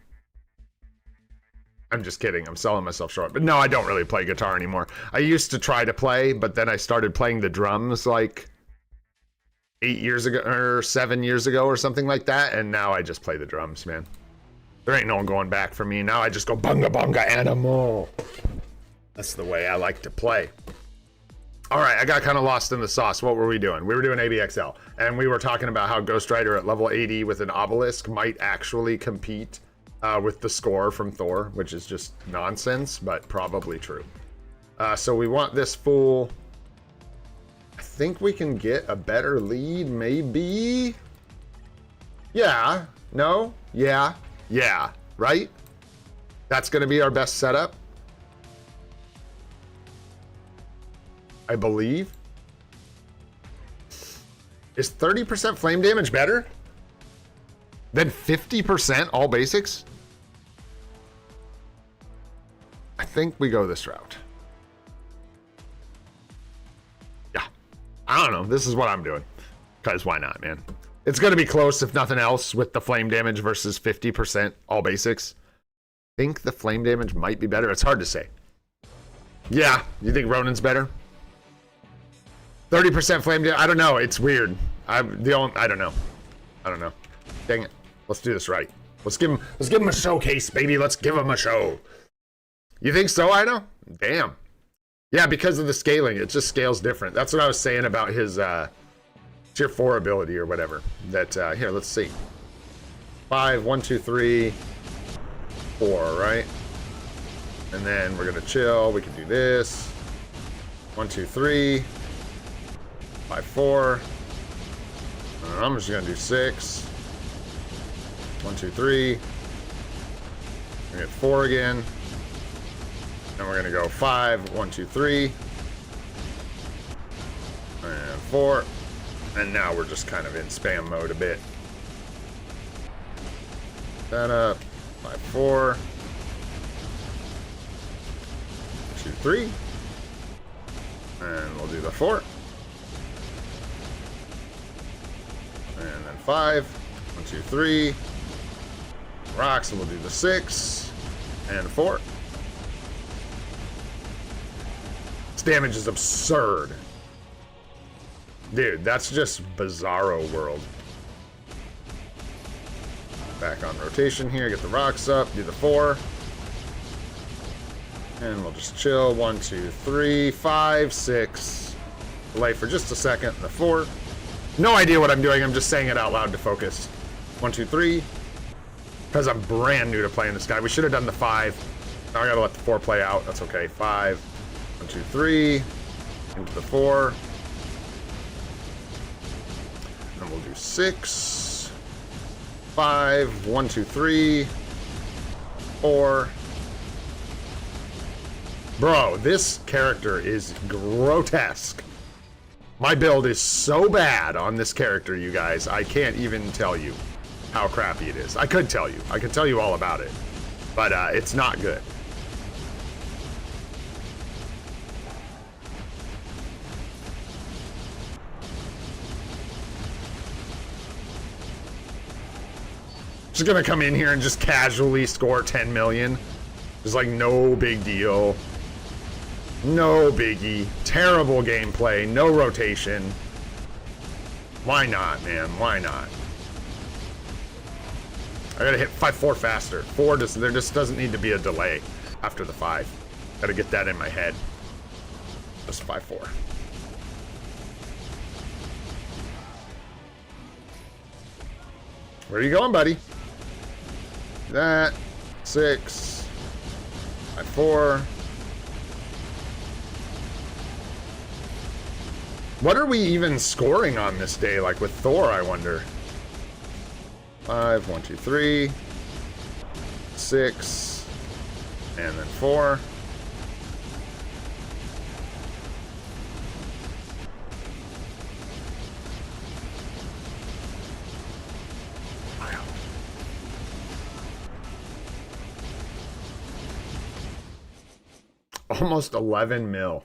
I'm just kidding. I'm selling myself short. But no, I don't really play guitar anymore. I used to try to play, but then I started playing the drums like 8 years ago or 7 years ago or something like that. And now I just play the drums, man. There ain't no going back for me. Now I just go bunga bunga animal. That's the way I like to play. All right, I got kind of lost in the sauce. What were we doing? We were doing ABXL. And we were talking about how Ghost Rider at level 80 with an obelisk might actually compete with the score from Thor, which is just nonsense, but probably true. So we want this fool. I think we can get a better lead, maybe. Yeah, no, yeah, right? That's gonna be our best setup, I believe. Is 30% flame damage better than 50% all basics? I think we go this route. Yeah. I don't know. This is what I'm doing. Because why not, man? It's going to be close, if nothing else, with the flame damage versus 50% all basics. I think the flame damage might be better. It's hard to say. Yeah. You think Ronin's better? 30% flame damage? I don't know. It's weird. I don't know. I don't know. Dang it. Let's do this right. Let's give him a showcase, baby. Let's give him a show. You think so, Ido? Damn. Yeah, because of the scaling. It just scales different. That's what I was saying about his tier 4 ability or whatever. That here, let's see. 5, 1, 2, 3, 4, right? And then we're gonna chill. We can do this. 1, 2, 3, 5, 4. I'm just gonna do 6. 1, 2, 3. We get 4 again. And we're gonna go 5, 1, 2, 3. And 4. And now we're just kind of in spam mode a bit. That up. 5, 4. 2, 3. And we'll do the 4. And then 5. 1, 2, 3. Rocks, and we'll do the 6. And 4. This damage is absurd. Dude, that's just bizarro world. Back on rotation here, get the rocks up, do the 4. And we'll just chill. 1, 2, 3, 5, 6. Delay for just a second, the 4. No idea what I'm doing, I'm just saying it out loud to focus. 1, 2, 3. Because I'm brand new to playing this guy. We should have done the 5. Now I gotta let the 4 play out. That's okay. 5. 1, 2, 3. Into the 4. And we'll do 6. 5. 1, 2, 3. 4. Bro, this character is grotesque. My build is so bad on this character, you guys. I can't even tell you how crappy it is. I could tell you. I could tell you all about it. But it's not good. Just gonna come in here and just casually score 10 million. It's like no big deal. No biggie. Terrible gameplay. No rotation. Why not, man? Why not? I gotta hit 5-4 faster. 4 there just doesn't need to be a delay after the 5. Gotta get that in my head. Just 5-4. Where are you going, buddy? That 6. 5-4. What are we even scoring on this day? Like with Thor, I wonder. 5, 1, 2, 3. 6. And then 4. Almost 11 mil.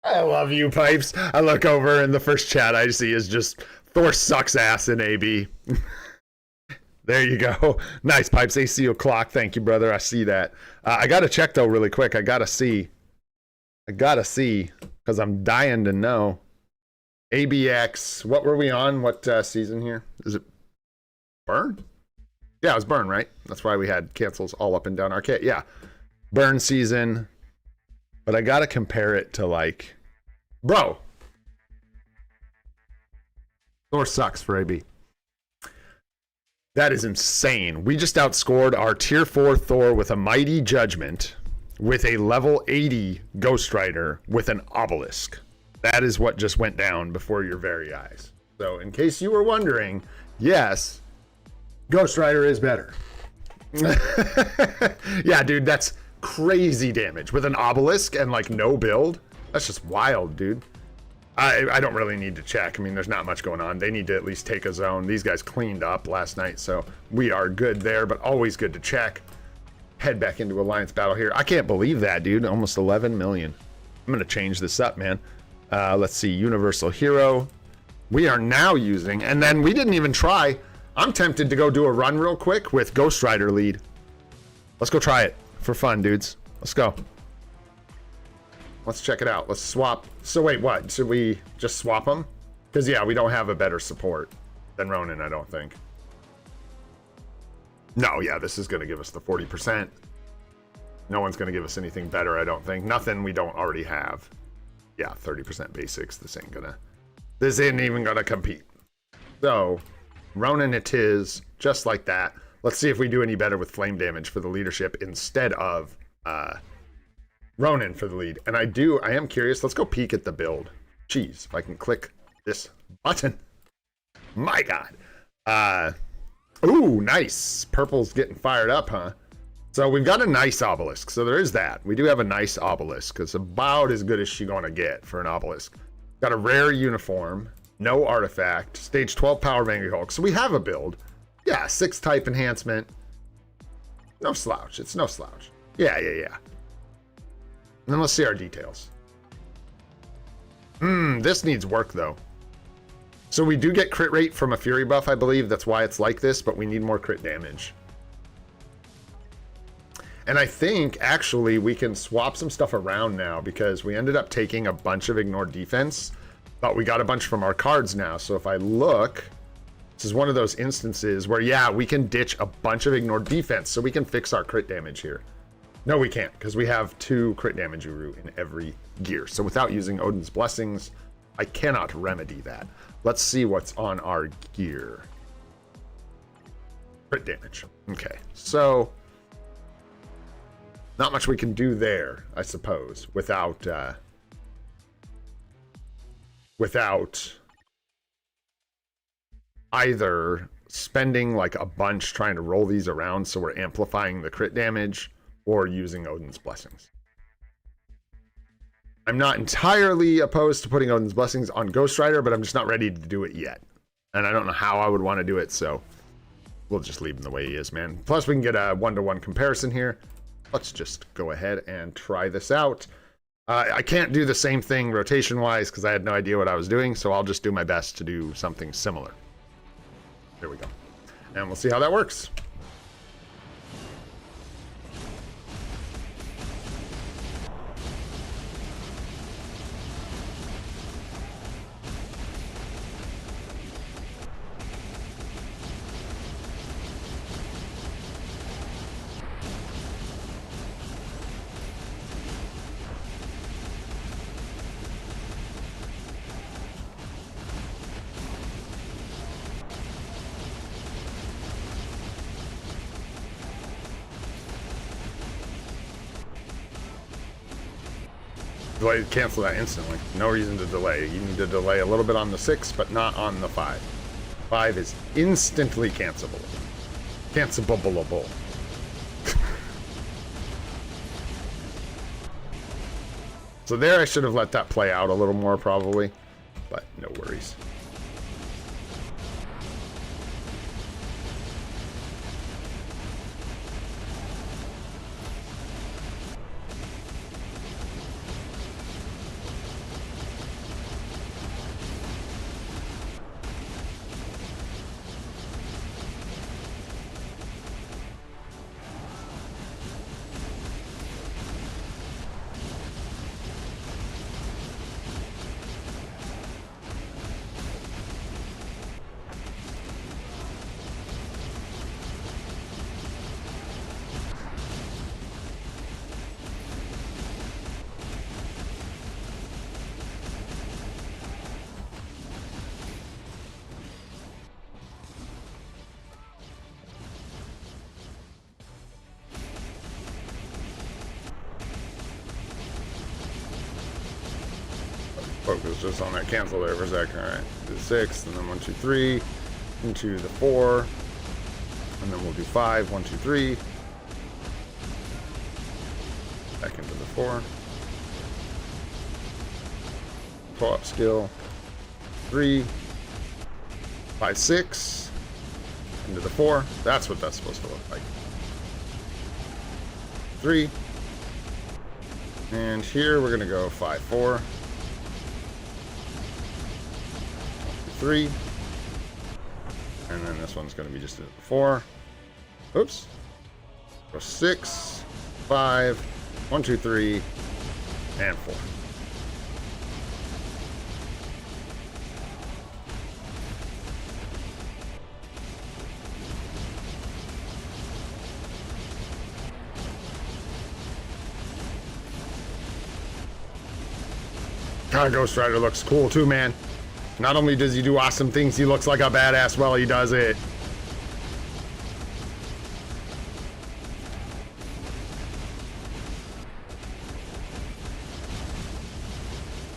I love you, Pipes. I look over and the first chat I see is just Thor sucks ass in AB. There you go. Nice, Pipes. AC o'clock. Thank you, brother. I see that. I got to check, though, really quick. I got to see, because I'm dying to know. ABX. What were we on? What season here? Is it Burn? Yeah, it was Burn, right? That's why we had cancels all up and down our kit. Yeah. Burn season. But I got to compare it to, like... Bro! Thor sucks for AB. That is insane. We just outscored our tier 4 Thor with a mighty judgment with a level 80 Ghost Rider with an obelisk. That is what just went down before your very eyes. So in case you were wondering, yes, Ghost Rider is better. Yeah, dude, that's crazy damage with an obelisk and like no build. That's just wild, dude. I don't really need to check. I mean, there's not much going on. They need to at least take a zone. These guys cleaned up last night, so we are good there, but always good to check. Head back into Alliance battle here. I can't believe that, dude. Almost 11 million. I'm going to change this up, man. Let's see. Universal Hero. We are now using, and then we didn't even try. I'm tempted to go do a run real quick with Ghost Rider lead. Let's go try it for fun, dudes. Let's go. Let's check it out. Let's swap. So wait, what? Should we just swap them? Because, yeah, we don't have a better support than Ronin, I don't think. No, yeah, this is going to give us the 40%. No one's going to give us anything better, I don't think. Nothing we don't already have. Yeah, 30% basics. This ain't even going to compete. So, Ronin it is, just like that. Let's see if we do any better with flame damage for the leadership instead of... Ronin for the lead. And I am curious. Let's go peek at the build. Jeez, if I can click this button. My God. Ooh, nice. Purple's getting fired up, huh? So we've got a nice obelisk. So there is that. We do have a nice obelisk. It's about as good as she's going to get for an obelisk. Got a rare uniform. No artifact. Stage 12 power Vanguard Hulk. So we have a build. Yeah, 6 type enhancement. No slouch. It's no slouch. Yeah. And then let's see our details. This needs work, though. So we do get crit rate from a Fury buff, I believe. That's why it's like this, but we need more crit damage. And I think, actually, we can swap some stuff around now because we ended up taking a bunch of ignored defense, but we got a bunch from our cards now. So if I look, this is one of those instances where, yeah, we can ditch a bunch of ignored defense so we can fix our crit damage here. No, we can't, because we have 2 crit damage Uru in every gear. So without using Odin's Blessings, I cannot remedy that. Let's see what's on our gear. Crit damage. Okay, so not much we can do there, I suppose, without either spending like a bunch trying to roll these around so we're amplifying the crit damage, or using Odin's Blessings. I'm not entirely opposed to putting Odin's Blessings on Ghost Rider, but I'm just not ready to do it yet. And I don't know how I would want to do it, so we'll just leave him the way he is, man. Plus, we can get a 1-to-1 comparison here. Let's just go ahead and try this out. I can't do the same thing rotation-wise because I had no idea what I was doing, so I'll just do my best to do something similar. There we go. And we'll see how that works. Cancel that instantly. No reason to delay. You need to delay a little bit on the 6, but not on the 5. 5 is instantly cancelable. Cancelable. So there I should have let that play out a little more probably, but no worries. focus just on that cancel there for a second. Alright, do the 6, and then 1, 2, 3, into the 4, and then we'll do 5, 1, 2, 3, back into the 4, pull up skill, 3, 5, 6, into the 4. That's what that's supposed to look like. 3, and here we're gonna go 5, 4, 3, and then this one's gonna be just a 4. Oops. Go 6, 5, 1, 2, 3, and 4. God, Ghost Rider looks cool too, man. Not only does he do awesome things, he looks like a badass while he does it.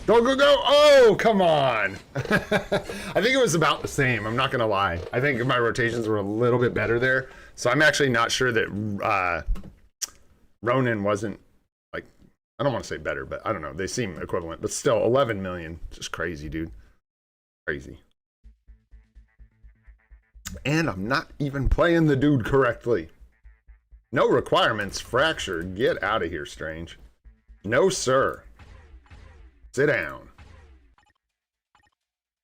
Go, go, go! Oh, come on! I think it was about the same, I'm not gonna lie. I think my rotations were a little bit better there. So I'm actually not sure that Ronin wasn't, like, I don't want to say better, but I don't know. They seem equivalent, but still, 11 million. Just crazy, dude. Crazy. And I'm not even playing the dude correctly. No requirements, Fracture. Get out of here, Strange. No, sir. Sit down.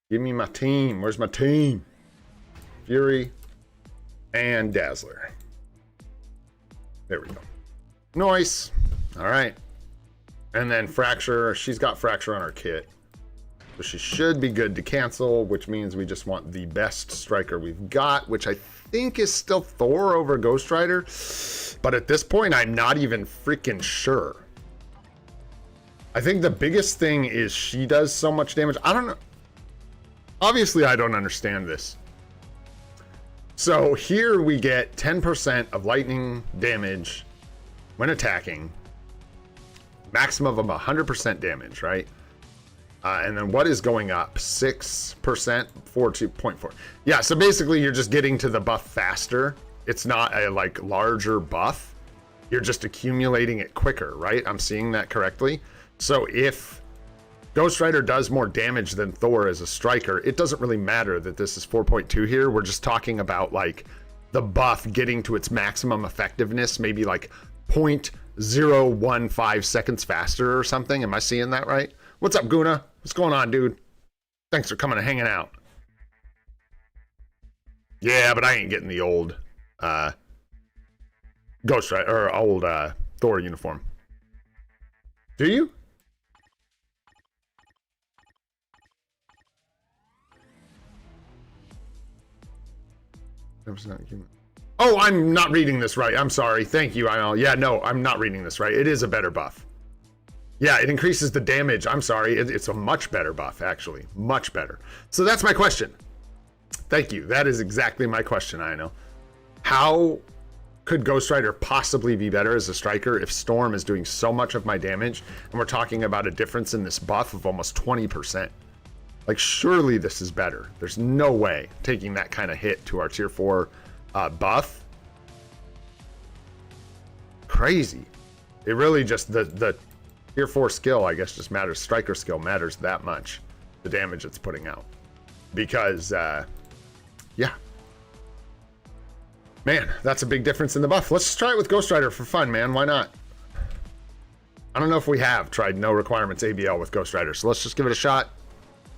Give me my team. Where's my team? Fury and Dazzler. There we go. Nice. All right. And then Fracture. She's got Fracture on her kit. So she should be good to cancel, which means we just want the best striker we've got, which I think is still Thor over Ghost Rider. But at this point, I'm not even freaking sure. I think the biggest thing is she does so much damage. I don't know. Obviously, I don't understand this. So here we get 10% of lightning damage when attacking. Maximum of 100% damage, right? And then what is going up? 6%, 42.4. Yeah, so basically you're just getting to the buff faster. It's not a like larger buff. You're just accumulating it quicker, right? I'm seeing that correctly. So if Ghost Rider does more damage than Thor as a striker, it doesn't really matter that this is 4.2 here. We're just talking about like the buff getting to its maximum effectiveness, maybe like 0.015 seconds faster or something. Am I seeing that right? What's up, Guna? What's going on, dude? Thanks for coming and hanging out. Yeah, but I ain't getting the old Ghost Rider or old Thor uniform. Do you? Oh, I'm not reading this right. I'm sorry. Thank you, IL. Yeah, no, I'm not reading this right. It is a better buff. Yeah, it increases the damage. I'm sorry. It's a much better buff, actually. Much better. So that's my question. Thank you. That is exactly my question, I know. How could Ghost Rider possibly be better as a striker if Storm is doing so much of my damage and we're talking about a difference in this buff of almost 20%? Like, surely this is better. There's no way taking that kind of hit to our tier 4 buff. Crazy. It really just, the tier 4 skill, I guess, just matters. Striker skill matters that much. The damage it's putting out. Because, yeah. Man, that's a big difference in the buff. Let's just try it with Ghost Rider for fun, man. Why not? I don't know if we have tried no requirements ABL with Ghost Rider, so let's just give it a shot.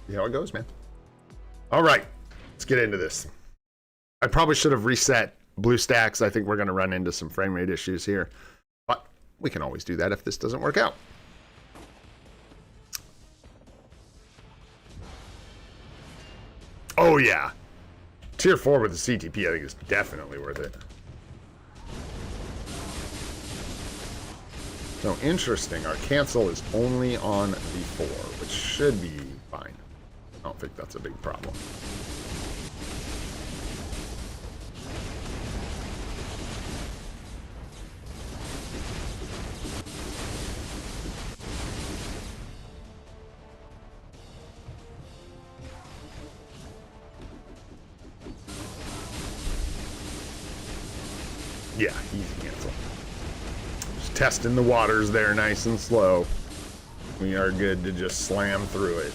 See how it goes, man. All right, let's get into this. I probably should have reset BlueStacks. I think we're going to run into some frame rate issues here, but we can always do that if this doesn't work out. Oh yeah, tier 4 with the CTP I think is definitely worth it. So interesting, our cancel is only on the 4, which should be fine. I don't think that's a big problem. Yeah, easy cancel. Just testing the waters there nice and slow. We are good to just slam through it.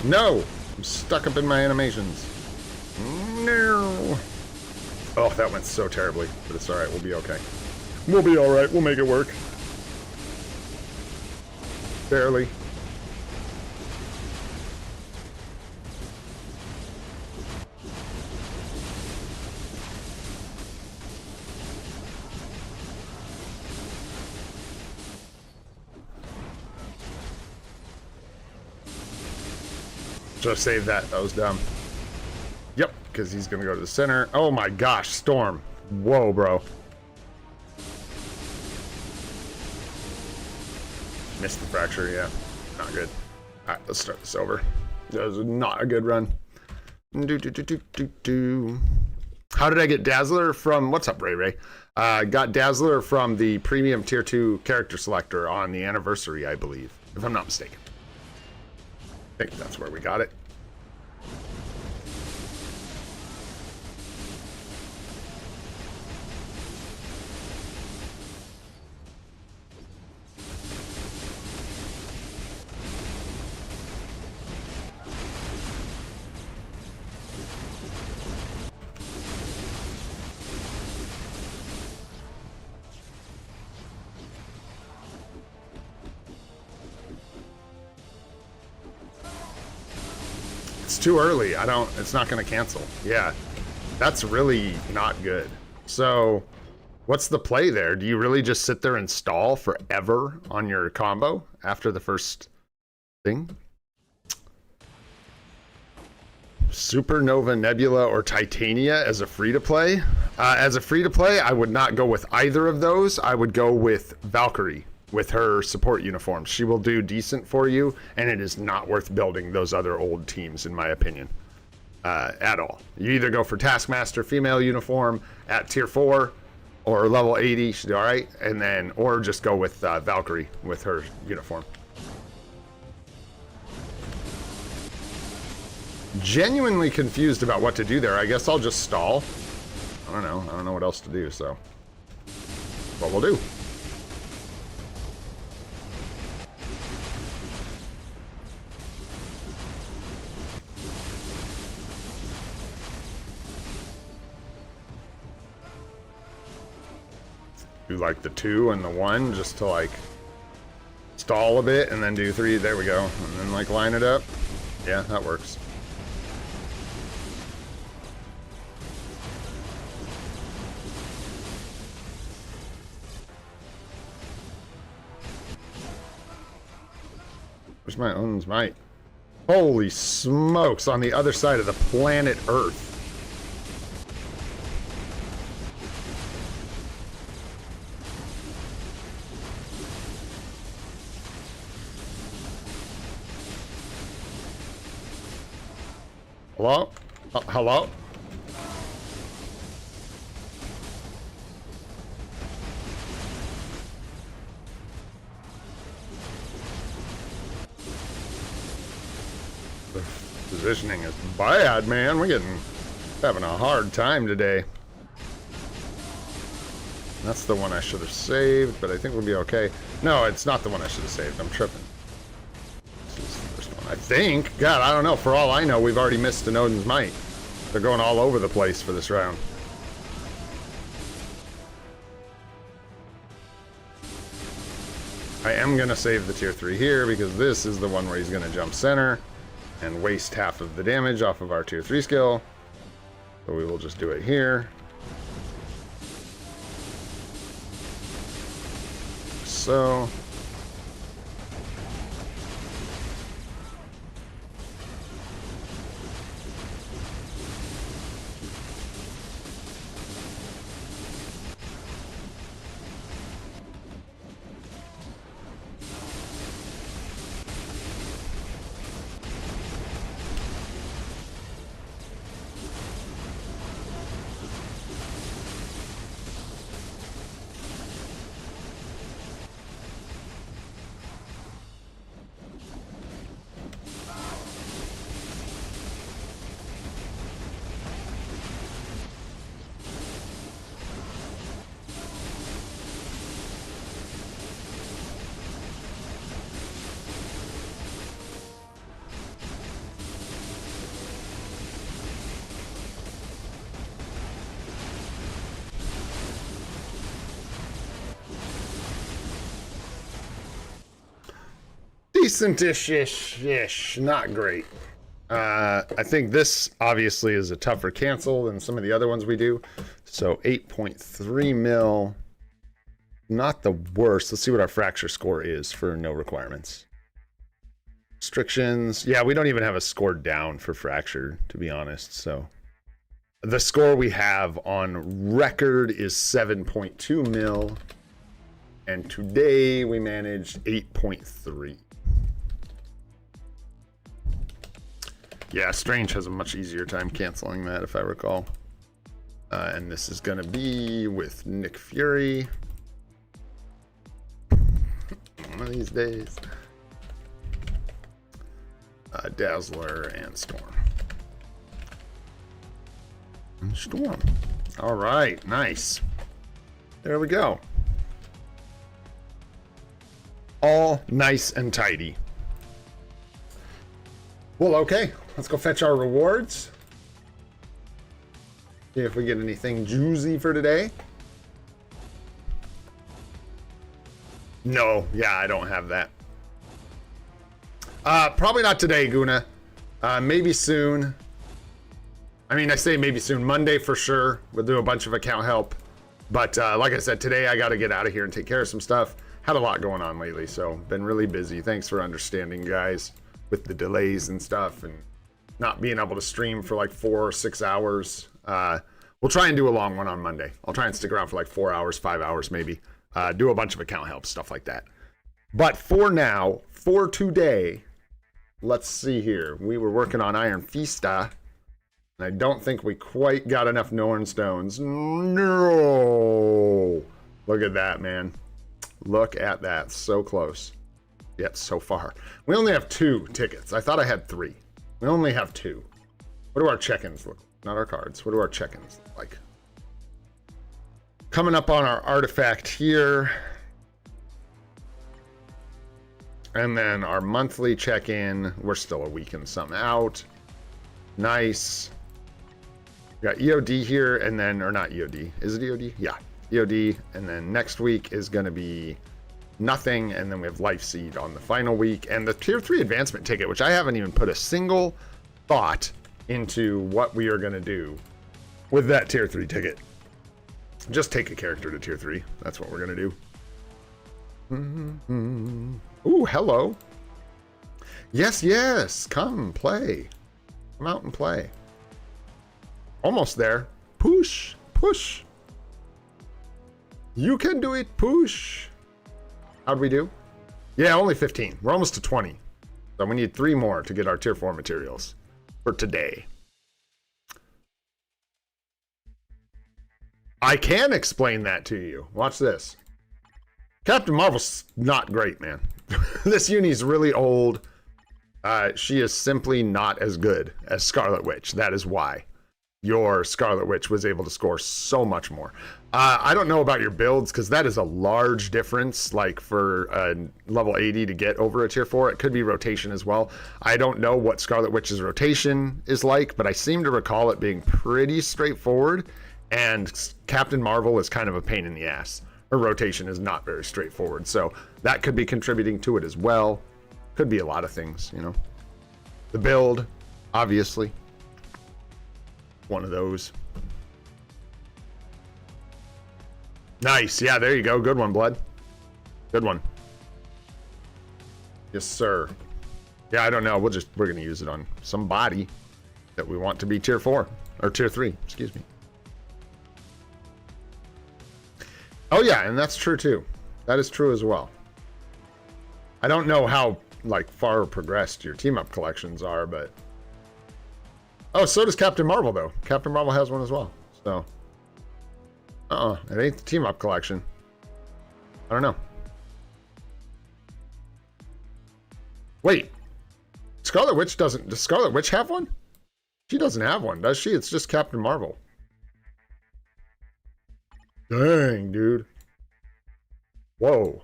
No! I'm stuck up in my animations. No! Oh, that went so terribly, but it's alright, we'll be okay. We'll be alright, we'll make it work. Barely. Should have saved that. That was dumb. Yep, because he's going to go to the center. Oh my gosh, Storm. Whoa, bro. Missed the fracture, yeah. Not good. Alright, let's start this over. That was not a good run. How did I get Dazzler from... What's up, Ray Ray? Got Dazzler from the premium tier 2 character selector on the anniversary, I believe. If I'm not mistaken. I think that's where we got it. It's too early. It's not going to cancel. Yeah, that's really not good. So what's the play there? Do you really just sit there and stall forever on your combo after the first thing? Supernova, Nebula, or Titania as a free-to-play? As a free-to-play, I would not go with either of those. I would go with Valkyrie with her support uniform. She will do decent for you, and it is not worth building those other old teams, in my opinion, at all. You either go for Taskmaster female uniform at tier 4 or level 80, she'll do all right, and then, or just go with Valkyrie with her uniform. Genuinely confused about what to do there. I guess I'll just stall. I don't know what else to do, so what we'll do. Do like the 2 and the 1 just to like stall a bit and then do 3. There we go. And then like line it up. Yeah, that works. Where's my Odin's Might? Holy smokes, on the other side of the planet Earth. Hello? Hello? The positioning is bad, man. We're having a hard time today. That's the one I should have saved, but I think we'll be okay. No, it's not the one I should have saved. I'm tripping. I think. God, I don't know. For all I know, we've already missed an Odin's Might. They're going all over the place for this round. I am going to save the tier 3 here because this is the one where he's going to jump center and waste half of the damage off of our tier 3 skill. So we will just do it here. So... decent-ish, not great. I think this obviously is a tougher cancel than some of the other ones we do. So 8.3 mil, not the worst. Let's see what our fracture score is for no requirements. Restrictions, yeah, we don't even have a score down for fracture, to be honest. So the score we have on record is 7.2 mil, and today we managed 8.3. Yeah, Strange has a much easier time canceling that, if I recall. And this is going to be with Nick Fury. One of these days. Dazzler and Storm. And Storm. All right, nice. There we go. All nice and tidy. Well, okay. Let's go fetch our rewards. See if we get anything juicy for today. No, yeah, I don't have that. Probably not today, Guna. Maybe soon. I mean, I say maybe soon. Monday for sure. We'll do a bunch of account help. But like I said, today I got to get out of here and take care of some stuff. Had a lot going on lately, so been really busy. Thanks for understanding, guys, with the delays and stuff and not being able to stream for like 4 or 6 hours. We'll try and do a long one on Monday. I'll try and stick around for like 4 hours, 5 hours maybe. Do a bunch of account help, stuff like that. But for now, for today, let's see here. We were working on Iron Fista, and I don't think we quite got enough Norn Stones. No! Look at that, man. Look at that. So close. Yet so far. We only have 2 tickets. I thought I had 3. We only have 2. What do our check-ins look like? Not our cards. What do our check-ins look like? Coming up on our artifact here. And then our monthly check-in. We're still a week and some out. Nice. We got EOD here, and then, or not EOD. Is it EOD? Yeah, EOD. And then next week is going to be nothing, and then we have Life Seed on the final week. And the Tier 3 advancement ticket, which I haven't even put a single thought into what we are going to do with that Tier 3 ticket. Just take a character to Tier 3. That's what we're going to do. Ooh, hello. Yes, yes. Come play. Come out and play. Almost there. Push. Push. You can do it. Push. How'd we do? Yeah, only 15. We're almost to 20. So we need 3 more to get our Tier 4 materials for today. I can explain that to you. Watch this. Captain Marvel's not great, man. This uni's really old. She is simply not as good as Scarlet Witch. That is why your Scarlet Witch was able to score so much more. I don't know about your builds, because that is a large difference, like for level 80 to get over a tier 4. It could be rotation as well. I don't know what Scarlet Witch's rotation is like, but I seem to recall it being pretty straightforward, and Captain Marvel is kind of a pain in the ass. Her rotation is not very straightforward, so that could be contributing to it as well. Could be a lot of things, you know. The build, obviously. One of those. Nice. Yeah, there you go. Good one, Blood. Good one. Yes, sir. Yeah, I don't know. We're going to use it on somebody that we want to be tier 4 or tier 3, excuse me. Oh yeah, and that's true too. That is true as well. I don't know how like far progressed your team up collections are, but oh, so does Captain Marvel though. Captain Marvel has one as well. So it ain't the team up collection. I don't know. Wait, Scarlet Witch does Scarlet Witch have one? She doesn't have one, does she? It's just Captain Marvel. Dang, dude. Whoa.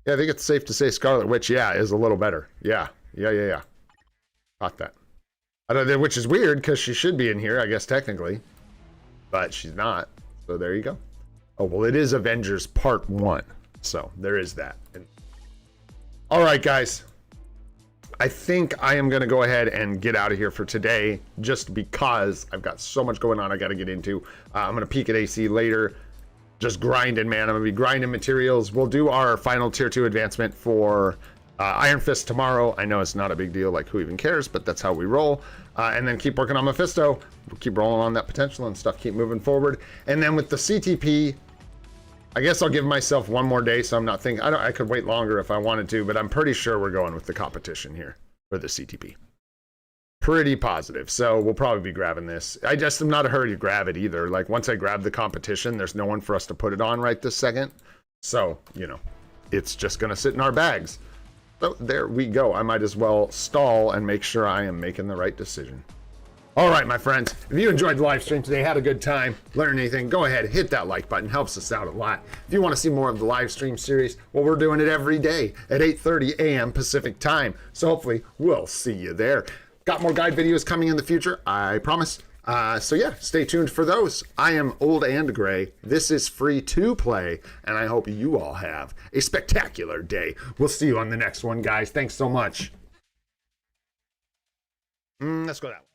Yeah, I think it's safe to say Scarlet Witch, yeah, is a little better. Yeah. Got that. Which is weird, because she should be in here, I guess, technically. But she's not. So there you go. Oh, well, it is Avengers Part 1. So there is that. And All right, guys. I think I am going to go ahead and get out of here for today just because I've got so much going on I got to get into. I'm going to peek at AC later. Just grinding, man. I'm going to be grinding materials. We'll do our final tier 2 advancement for Iron Fist tomorrow. I know it's not a big deal, like who even cares, but that's how we roll. And then keep working on Mephisto. We'll keep rolling on that potential and stuff, keep moving forward. And then with the CTP, I guess I'll give myself one more day, so I'm not thinking, I could wait longer if I wanted to, but I'm pretty sure we're going with the competition here for the CTP. Pretty positive, so we'll probably be grabbing this. I just am not in a hurry to grab it either. Like, once I grab the competition, there's no one for us to put it on right this second. So, you know, it's just gonna sit in our bags. So there we go. I might as well stall and make sure I am making the right decision. All right, my friends, if you enjoyed the live stream today, had a good time, learned anything, go ahead, hit that like button, helps us out a lot. If you want to see more of the live stream series, well, we're doing it every day at 8:30 a.m. Pacific time. So hopefully we'll see you there. Got more guide videos coming in the future, I promise. So yeah, stay tuned for those. I am Old and Gray. This is free to play, and I hope you all have a spectacular day. We'll see you on the next one, guys. Thanks so much. Let's go that way.